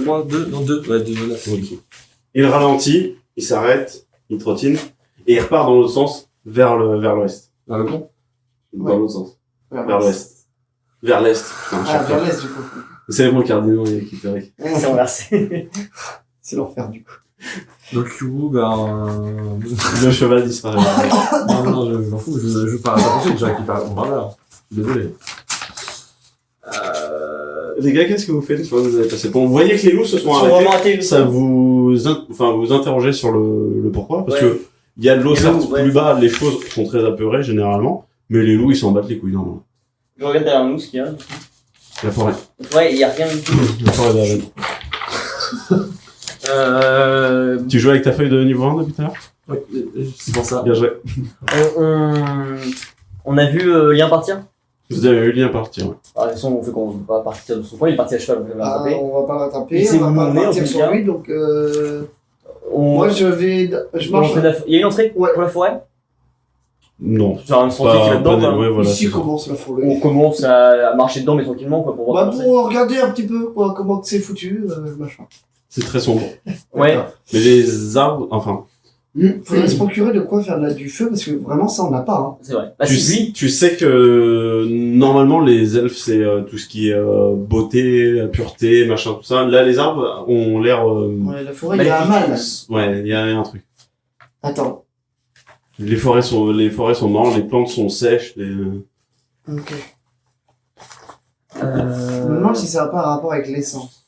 3, 2, non 2, ouais 2, 9. Ok. Il ralentit, il s'arrête, il trottine, et il repart dans l'autre sens, vers l'ouest. Dans le pont? Dans Ouais. l'autre sens. Vers l'ouest. Vers l'est. Putain, Ah, chaque fois. vers l'est du coup. C'est les bons cardinaux qui t'arrivent. C'est renversé. C'est l'enfer du coup. Donc du coup, ben. Le cheval disparaît. non, je m'en fous, je pars à la je récupère mon barbare. Désolé. Les gars, qu'est-ce que vous faites une fois que vous avez passé le pont? Vous voyez que les loups se sont Ils sont vraiment arrêtés. intelligents. Ça vous interrogez sur le pourquoi, parce Ouais. que il y a de l'eau Les certes loups, ouais. plus bas, les choses sont très apeurées généralement, mais les loups ils s'en battent les couilles normalement. Je regarde derrière nous ce qu'il y a. La forêt. Ouais, il y a rien du tout. La forêt d'Aven. Tu joues avec ta feuille de niveau 1 depuis tout à l'heure? Ouais, c'est pour ça. Bien joué. On a vu Lien partir. Vous avez eu lien partir. Ouais. Ah, de toute façon, on fait qu'on ne peut pas partir de son point, il est parti à cheval, on peut Ah, l'attraper. on va pas l'attraper, Il s'est on va pas monné, en partir tout sur cas. lui, donc On... moi je on marche. fait il y a une entrée Ouais. pour la forêt? Non. Genre un sentier qui va dedans, quoi. ouais, voilà. Ici c'est ça. commence la forêt. On commence à marcher dedans, mais tranquillement, quoi, pour voir Bah comment pour regarder un petit peu quoi, comment que c'est foutu, machin. C'est très sombre. c'est. Ouais. Mais les arbres, enfin, Faudrait se procurer de quoi faire du feu parce que vraiment ça on n'a pas. Hein. C'est vrai. Bah, tu, c'est lui. tu sais que normalement les elfes c'est tout ce qui est beauté, pureté, machin, tout ça. Là les arbres ont l'air... Ouais, la forêt il y a un mal. Là. Ouais, il y a un truc. Attends. Les forêts sont mortes, les plantes sont sèches. Ok. Je me demande si ça n'a pas un rapport avec l'essence.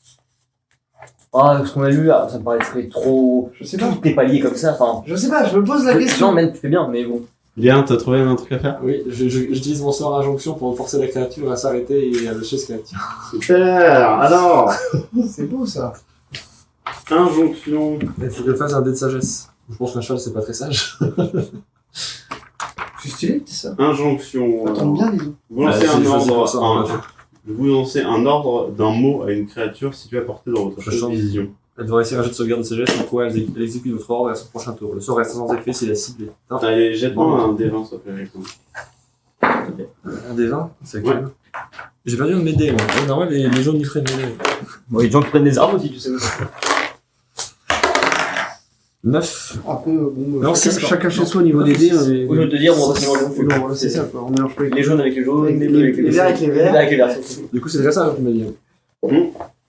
Ah, ce qu'on a lu, là, ça me paraîtrait trop. Je sais pas. Tout est pas lié comme ça, enfin. Je sais pas, je me pose la Non, question. même, tu fais bien, mais bon. Léa, t'as trouvé un truc à faire? Oui, j'utilise mon sort injonction pour forcer la créature à s'arrêter et à lâcher ce qu'elle tient. Super. Alors, C'est beau ça. injonction. Il faut que je fasse un dé de sagesse. Je pense qu'un cheval c'est pas très sage. C'est stylé, c'est ça. Injonction. Ça tombe bien, disons. Vous lancez J'ai choisi pour ça, en fait. vous lancez un ordre d'un mot à une créature située à portée dans votre Je sens. vision. Elle devra réussir un jet de sauvegarde de sagesse, en quoi elle exécute votre ordre à son prochain tour. Le sort reste sans effet s'il est ciblé. Non. Allez, jette-moi un D20, s'il te plaît. Un des 20, c'est Ouais. actuel. J'ai perdu un de mes dés, moi. Ouais, normal, les jaunes ils prennent mes dés. Bon, il y a des gens qui prennent des arbres aussi, tu sais. 9. Un peu, bon, Non, chacun, six, quoi. chacun chez soi au niveau des dés. Au lieu de te dire, on va se mélanger. Non, voilà, c'est ça quoi, on mélange pas les Les jaunes avec les jaunes, Les- les bleus avec les verts avec les verts. avec les verts, surtout. Du coup, c'est déjà ça que tu m'as dit. Mmh.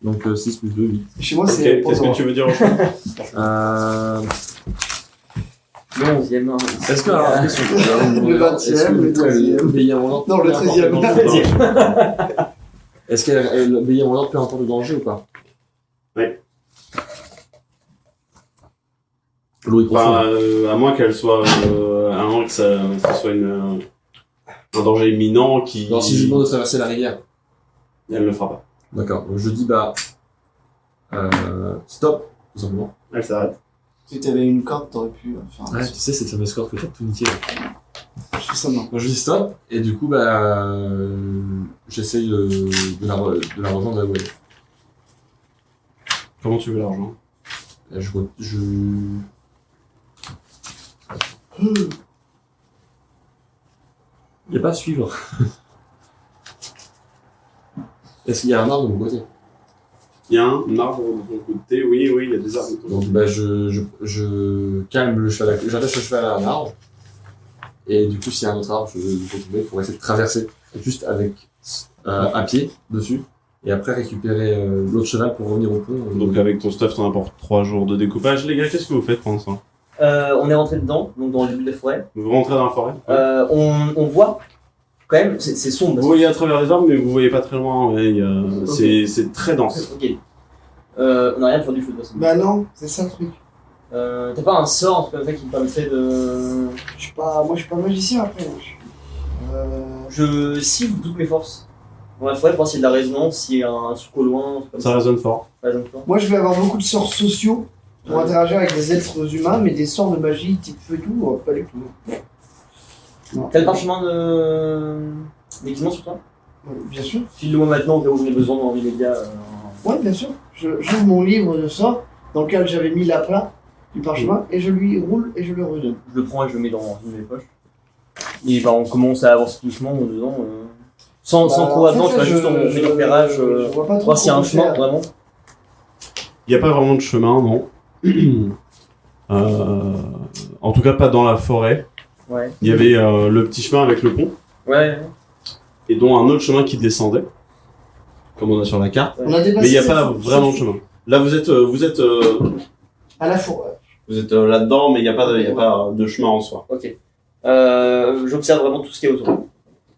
Donc 6 plus 2, 8. Chez moi, Ok, c'est qu'est-ce que tu veux dire au choix? Le 11e. Hein. Est-ce que, alors, question, Le 20e, le 13e. Obéir à mon ordre Non, le peu importe 13e. danger. Est-ce qu'elle obéit à mon ordre peu importe le danger ou pas? Oui. L'eau est profonde. Enfin, à moins qu'elle soit, à moins que ça soit un danger imminent qui... Alors si je lui demande de traverser la rivière. Elle le fera pas. D'accord. Donc je dis bah stop, tout simplement. Elle s'arrête. Si t'avais une corde, t'aurais pu faire un Ouais, tu sais, c'est le fameux score que t'as tout niqué. Je fais ça maintenant. Donc je dis stop, et du coup, j'essaye de la rejoindre à la voie. Comment tu veux l'argent? Je... Il n'y a pas à suivre. Est-ce qu'il y a un arbre de mon côté? Il y a un arbre de ton côté, oui, il y a des arbres de ton côté. Donc je calme le cheval, j'attache le cheval à un arbre, et du coup s'il y a un autre arbre, je peux tomber pour essayer de traverser juste avec un pied dessus, et après récupérer l'autre cheval pour revenir au pont. Donc avec ton stuff, t'en apportes 3 jours de découpage. Les gars, qu'est-ce que vous faites pendant ça? On est rentré dedans, donc dans le début de la forêt. Vous rentrez dans la forêt? On voit quand même, c'est sombre. Vous voyez à travers les arbres, mais vous voyez pas très loin. Ouais, c'est très dense. Ok. On a rien pour du feu de toute façon. Bah non, c'est ça le truc. T'as pas un sort, un truc comme ça qui me permettrait de. Moi je suis pas magicien après. Je cible toutes mes forces. Dans la forêt pour voir s'il y a de la résonance, s'il y a un truc au loin, un truc comme Ça résonne fort. ça résonne fort. Moi je vais avoir beaucoup de sorts sociaux pour interagir avec des êtres humains, mais des sorts de magie type feu et tout, pas du tout. Non. T'as le parchemin d'équipement sur toi? Bien sûr. File-le-moi maintenant au cas où j'en ai besoin dans l'immédiat. Ouais, bien sûr. J'ouvre mon livre de sorts dans lequel j'avais mis l'aplat du parchemin et je lui roule et je le redonne. Je le prends et je le mets dans une de mes poches. Et bah, on commence à avancer doucement dedans. Sans courir dedans, tu vas juste en fait du repérage, je vois pas trop voir s'il y a un comment chemin faire. vraiment. Il n'y a pas vraiment de chemin, non. En tout cas, pas dans la forêt. Ouais. Il y avait le petit chemin avec le pont, Ouais. et dont un autre chemin qui descendait, comme on a sur la carte. On a dépassé Mais il n'y a cette pas fois. vraiment de chemin. Là, vous êtes À la forêt. là-dedans, mais il n'y a pas de chemin en soi. Ok. J'observe vraiment tout ce qui est autour.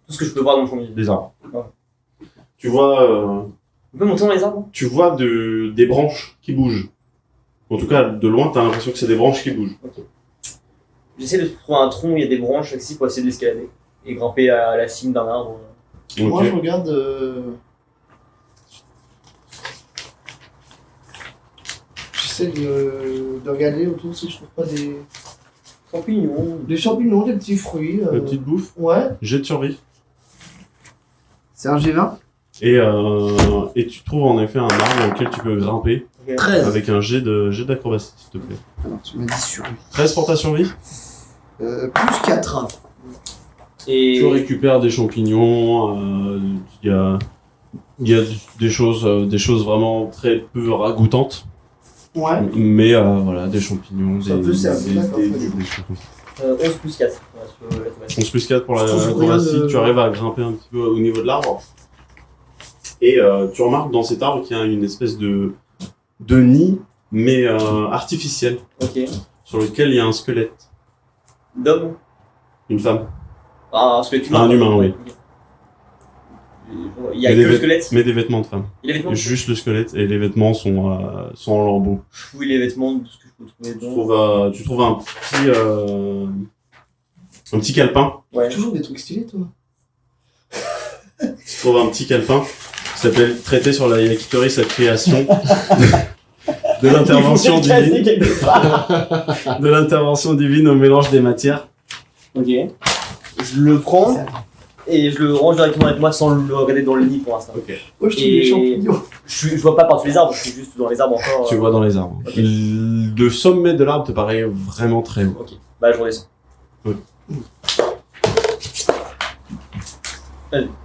Tout ce que je peux voir dans mon champ de vision. Des arbres. Ouais. Tu vois, On peut monter dans les arbres? des branches qui bougent. En tout cas, de loin, t'as l'impression que c'est des branches qui bougent. J'essaie de trouver un tronc où il y a des branches accessibles pour essayer de l'escalader. Et grimper à la cime d'un arbre. Moi Ok. je regarde. J'essaie de regarder autour si je trouve pas Champignons. des champignons, des petits fruits. La petite bouffe. Ouais. Jet de survie. C'est un G20. Et tu trouves en effet un arbre auquel tu peux grimper 13. avec un jet d'acrobatie, s'il te plaît. Alors tu m'as dit survie. 13 pour ta survie. Plus 4. Et Tu récupères des champignons, il y a des choses vraiment très peu ragoûtantes, Ouais. mais voilà, des champignons, Ça peut servir, d'accord, très bien. des choses comme ça. 11 plus 4. Voilà, sur l'automatique. 11 plus 4 pour la Je trouve rien acrobatie, de- tu arrives à grimper un petit peu au niveau de l'arbre. Et tu remarques dans cet arbre qu'il y a une espèce de nid, mais artificiel, Ok. sur lequel il y a un squelette. D'homme? Une femme. Ah, un squelette humain. Un humain, oui. Il y a Mais que des le vêt- squelette. Mais des vêtements de femme. Il y a les vêtements. Juste le squelette, et les vêtements sont en lambeaux. Oui, les vêtements, tout ce que je peux trouver dedans. Tu trouves un petit calepin. Ouais. Toujours des trucs stylés toi. Tu trouves un petit calepin qui s'appelle Traité sur la yakitori, sa création. De l'intervention Il faut le casser divine. quelque part. De l'intervention divine au mélange des matières. Ok. Je le prends et je le range directement avec moi sans le regarder dans le nid pour l'instant. Ok. Moi je trouve Et- des champignons. Je vois pas par tous les arbres, je suis juste dans les arbres encore. Tu vois dans les arbres. Ok. Le sommet de l'arbre te paraît vraiment très haut. Ok. Bah, je redescends.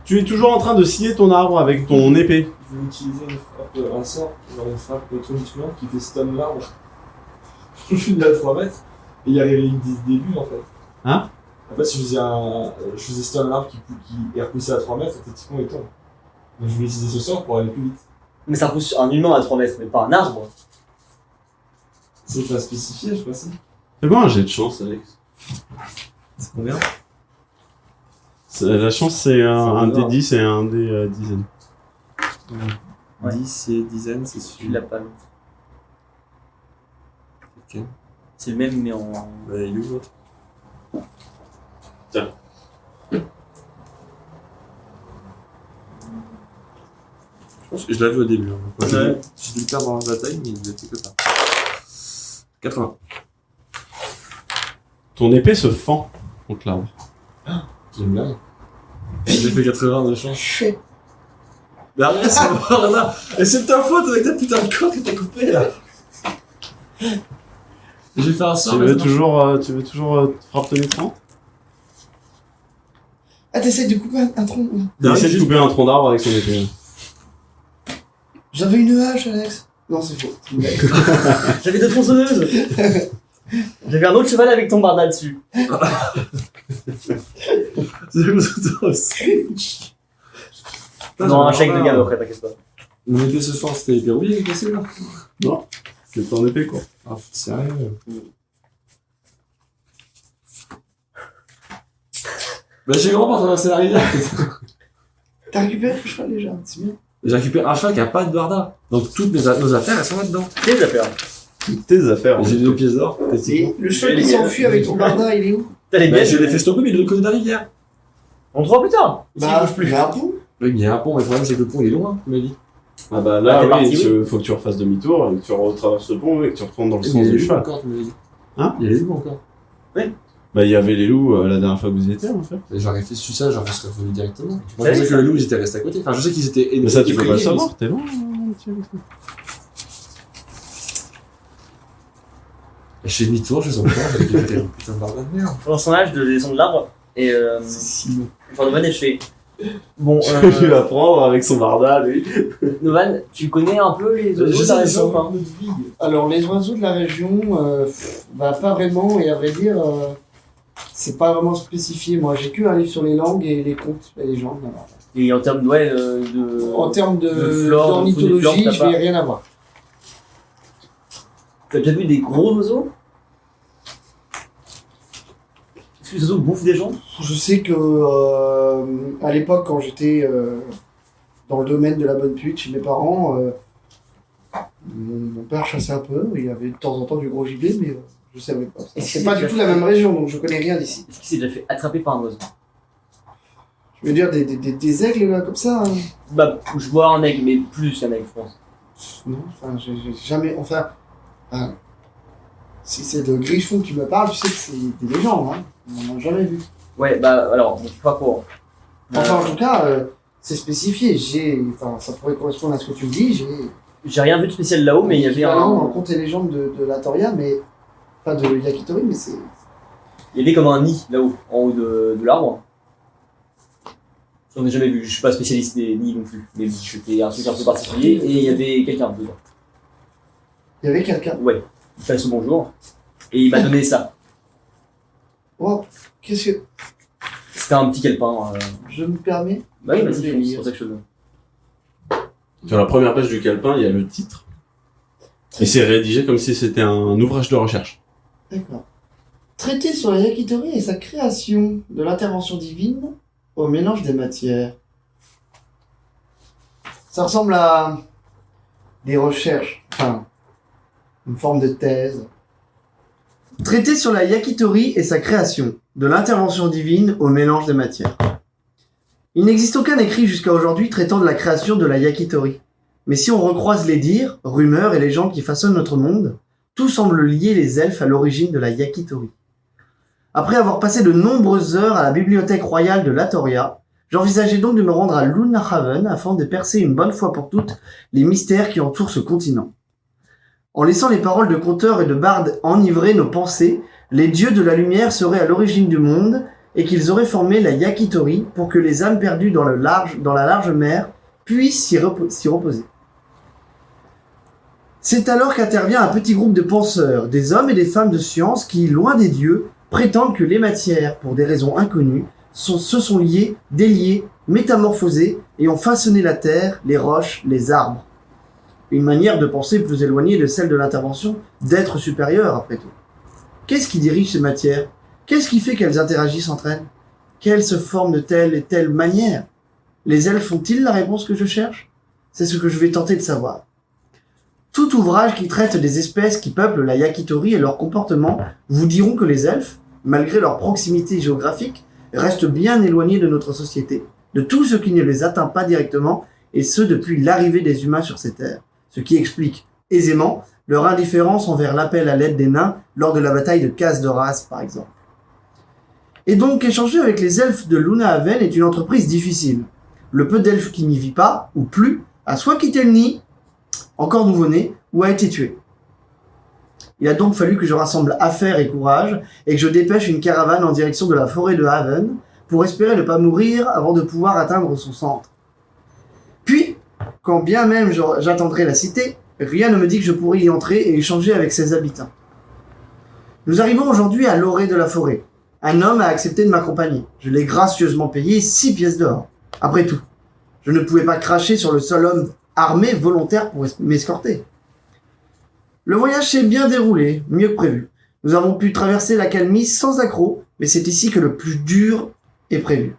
Tu es toujours en train de scier ton arbre avec ton épée. Je vais utiliser un sort, genre une frappe tonitulante qui fait stun l'arbre. Il est à 3 mètres. Et il y a les lignes des début en fait. Hein? En fait, si je faisais stun l'arbre qui est repoussé à 3 mètres, statistiquement il tombe. Donc je vais utiliser ce sort pour aller plus vite. Mais ça repousse un humain à 3 mètres, mais pas un arbre. C'est pas spécifié, je crois si. Fais-moi un jet de chance, Alex. C'est combien? La chance, c'est un bizarre. des 10 et un des dizaines. Ouais. 10 et dizaines, c'est Tu l'as pas. Ok. C'est le même, mais en. Bah, il est où l'autre? pense que je l'avais au début. Hein. Moi, Ouais. j'ai dû le perdre dans la bataille, mais il a fait que ça. 80. Ton épée se fend contre l'arbre. J'aime bien. J'ai fait 80 de chance. Chut. Mais arrête, c'est mort là. Et c'est de ta faute avec ta putain de corde que t'as coupé là. J'ai fait un sort. Tu veux toujours frappe tonitruante? Ah, t'essayes de couper un tronc. Il essaie de couper un tronc d'arbre avec son épée. J'avais une hache, Alex. Non, c'est faux. C'est une blague. J'avais 2 tronçonneuses. J'avais un autre cheval avec ton barda dessus. C'est tout aussi. Non, un chèque de gamme après, t'inquiète pas. Mon épée ce soir, c'était épée rouillée qui est cassée là. Non, c'est ton épée quoi. Ah, sérieux. Bah, j'ai grand pour traverser la rivière. T'as récupéré le cheval déjà, c'est bien. J'ai récupéré un cheval qui a pas de barda. Donc toutes nos affaires, elles sont là-dedans. Qu'est-ce que tu vas faire? Toutes tes affaires. J'ai 2 pièces d'or, Et techniquement. le cheval qui s'enfuit avec ton barda, il est où? T'as les Bah, biens, je l'ai fait stopper, mais de l'autre côté de la rivière. On te voit plus tard. Ici, il bouge plus. mais un pont. Oui, mais il y a un pont, mais le problème, c'est que le pont, il est loin, tu m'as dit. Ah bah Ah, là, t'es oui, parti, faut que tu refasses demi-tour, et que tu retraverses le pont et que tu retournes dans le sens Il y a du les loups cheval. encore, tu m'avais dit. Hein Il y a les loups encore. Bah il y avait les loups la dernière fois que vous y étiez en fait. Et j'aurais fait su ça, j'aurais serais revenu directement. Moi, je savais pensais que ça le loup, ils étaient restés à côté. Enfin, je sais qu'ils étaient. Mais ça tu peux pas le effrayés, savoir, t'es loin. mais je fais demi-tour, je fais son camp, j'ai fait putain de barbare de merde. Dans son âge de descendre de l'arbre. Et enfin, Novan, je fais. Bon, Il va prendre avec son barda lui. Novan, tu connais un peu les oiseaux Je de la sais, région ça. ou pas? Alors, les oiseaux de la région, bah, pas vraiment, et à vrai dire, c'est pas vraiment spécifié. Moi, j'ai que un livre sur les langues et les contes et les légendes. Alors. Et en termes de. En termes de de flore, de d'ornithologie, faune et flore, je t'as vais pas. rien avoir. T'as déjà vu des gros oiseaux? Est-ce que les oiseaux bouffent des gens? Je sais que à l'époque, quand j'étais dans le domaine de la bonne pute chez mes parents, mon père chassait un peu. Il y avait de temps en temps du gros gibier, mais je savais pas. Est-ce C'est que pas c'est du tout déjà la fait- même région, donc je connais rien d'ici. Est-ce qu'il s'est déjà fait attraper par un oiseau? Je veux dire des aigles là comme ça. Hein. Bah, je vois un aigle, mais plus qu'un aigle, je pense. Non, enfin, j'ai jamais. Enfin, si c'est de griffons qui me parlent, tu sais que c'est des légendes. Hein. On n'en a jamais vu. Ouais, bah, alors, bon, pas courant. Enfin, en tout cas, c'est spécifié. Enfin, ça pourrait correspondre à ce que tu me dis. J'ai rien vu de spécial là-haut, mais il y avait en un. conte et légende de la Toria, mais pas de Yakitori, mais c'est. Il y avait comme un nid là-haut, en haut de l'arbre. J'en ai jamais vu, je suis pas spécialiste des nids non plus. Mais c'était un truc un peu particulier et il y avait quelqu'un dedans. Il y avait quelqu'un. Ouais, il passe au bonjour et il m'a donné ça. Oh, qu'est-ce que. C'était un petit calepin. Je me permets. Bah oui, Je vas-y, vais c'est lire. pour ça que je te donne. Sur la première page du calepin, il y a le titre. Et c'est rédigé comme si c'était un ouvrage de recherche. D'accord. Traité sur la Yakitori et sa création, de l'intervention divine au mélange des matières. Ça ressemble à des recherches, enfin, une forme de thèse. Traité sur la Yakitori et sa création, de l'intervention divine au mélange des matières. Il n'existe aucun écrit jusqu'à aujourd'hui traitant de la création de la Yakitori. Mais si on recroise les dires, rumeurs et légendes qui façonnent notre monde, tout semble lier les elfes à l'origine de la Yakitori. Après avoir passé de nombreuses heures à la bibliothèque royale de Latoria, j'envisageais donc de me rendre à Lunahaven afin de percer une bonne fois pour toutes les mystères qui entourent ce continent. En laissant les paroles de conteurs et de bardes enivrer nos pensées, les dieux de la lumière seraient à l'origine du monde et qu'ils auraient formé la Yakitori pour que les âmes perdues dans la large mer puissent s'y reposer. C'est alors qu'intervient un petit groupe de penseurs, des hommes et des femmes de science qui, loin des dieux, prétendent que les matières, pour des raisons inconnues, se sont liées, déliées, métamorphosées et ont façonné la terre, les roches, les arbres. Une manière de penser plus éloignée de celle de l'intervention d'êtres supérieurs, après tout. Qu'est-ce qui dirige ces matières? Qu'est-ce qui fait qu'elles interagissent entre elles? Qu'elles se forment de telle et telle manière? Les elfes ont-ils la réponse que je cherche? C'est ce que je vais tenter de savoir. Tout ouvrage qui traite des espèces qui peuplent la Yakitori et leur comportement vous diront que les elfes, malgré leur proximité géographique, restent bien éloignés de notre société, de tout ce qui ne les atteint pas directement et ce depuis l'arrivée des humains sur ces terres, ce qui explique aisément leur indifférence envers l'appel à l'aide des nains lors de la bataille de Khaz-Doras par exemple. Et donc échanger avec les elfes de Lunahaven est une entreprise difficile. Le peu d'elfes qui n'y vit pas, ou plus, a soit quitté le nid, encore nouveau-né, ou a été tué. Il a donc fallu que je rassemble affaires et courage, et que je dépêche une caravane en direction de la forêt de Haven, pour espérer ne pas mourir avant de pouvoir atteindre son centre. Puis, quand bien même j'attendrai la cité, rien ne me dit que je pourrai y entrer et échanger avec ses habitants. Nous arrivons aujourd'hui à l'orée de la forêt. Un homme a accepté de m'accompagner. Je l'ai gracieusement payé 6 pièces d'or. Après tout, je ne pouvais pas cracher sur le seul homme armé volontaire pour m'escorter. Le voyage s'est bien déroulé, mieux que prévu. Nous avons pu traverser la calmie sans accroc, mais c'est ici que le plus dur est prévu.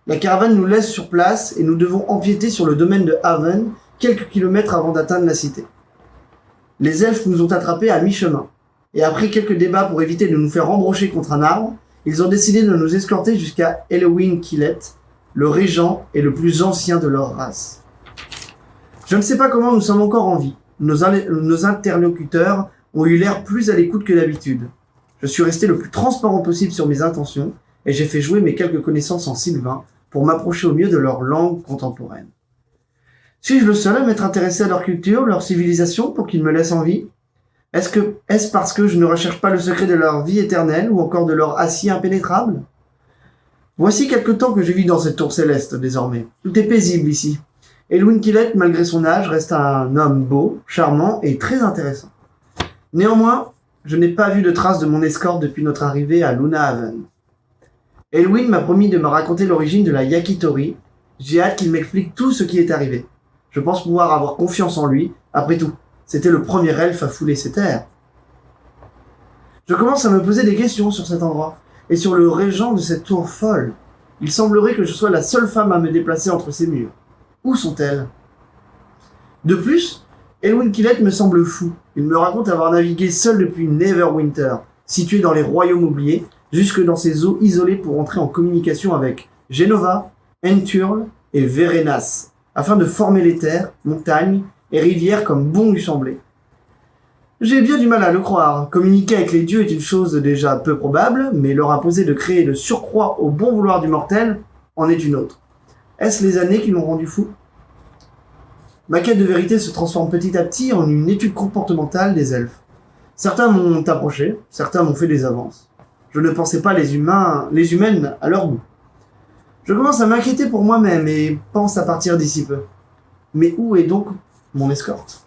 La caravane nous laisse sur place et nous devons empiéter sur le domaine de Haven quelques kilomètres avant d'atteindre la cité. Les elfes nous ont attrapés à mi-chemin, et après quelques débats pour éviter de nous faire embrocher contre un arbre, ils ont décidé de nous escorter jusqu'à Elwyn Killet, le régent et le plus ancien de leur race. Je ne sais pas comment nous sommes encore en vie. Nos interlocuteurs ont eu l'air plus à l'écoute que d'habitude. Je suis resté le plus transparent possible sur mes intentions et j'ai fait jouer mes quelques connaissances en sylvain pour m'approcher au mieux de leur langue contemporaine. Suis-je le seul à m'être intéressé à leur culture, leur civilisation pour qu'ils me laissent en vie ? Est-ce parce que je ne recherche pas le secret de leur vie éternelle ou encore de leur acier impénétrable ? Voici quelque temps que je vis dans cette tour céleste désormais. Tout est paisible ici. Elwyn Killet, malgré son âge, reste un homme beau, charmant et très intéressant. Néanmoins, je n'ai pas vu de traces de mon escorte depuis notre arrivée à Lunahaven. Elwyn m'a promis de me raconter l'origine de la Yakitori. J'ai hâte qu'il m'explique tout ce qui est arrivé. Je pense pouvoir avoir confiance en lui. Après tout, c'était le premier elfe à fouler ces terres. Je commence à me poser des questions sur cet endroit et sur le régent de cette tour folle. Il semblerait que je sois la seule femme à me déplacer entre ces murs. Où sont-elles ? De plus, Elwyn Killet me semble fou. Il me raconte avoir navigué seul depuis Neverwinter, situé dans les royaumes oubliés, jusque dans ces eaux isolées pour entrer en communication avec Genova, Enturle et Verenas, afin de former les terres, montagnes et rivières comme bon lui semblait. J'ai bien du mal à le croire. Communiquer avec les dieux est une chose déjà peu probable, mais leur imposer de créer de surcroît au bon vouloir du mortel en est une autre. Est-ce les années qui l'ont rendu fou ? Ma quête de vérité se transforme petit à petit en une étude comportementale des elfes. Certains m'ont approché, certains m'ont fait des avances. Je ne pensais pas les humaines à leur goût. Je commence à m'inquiéter pour moi-même et pense à partir d'ici peu. Mais où est donc mon escorte ?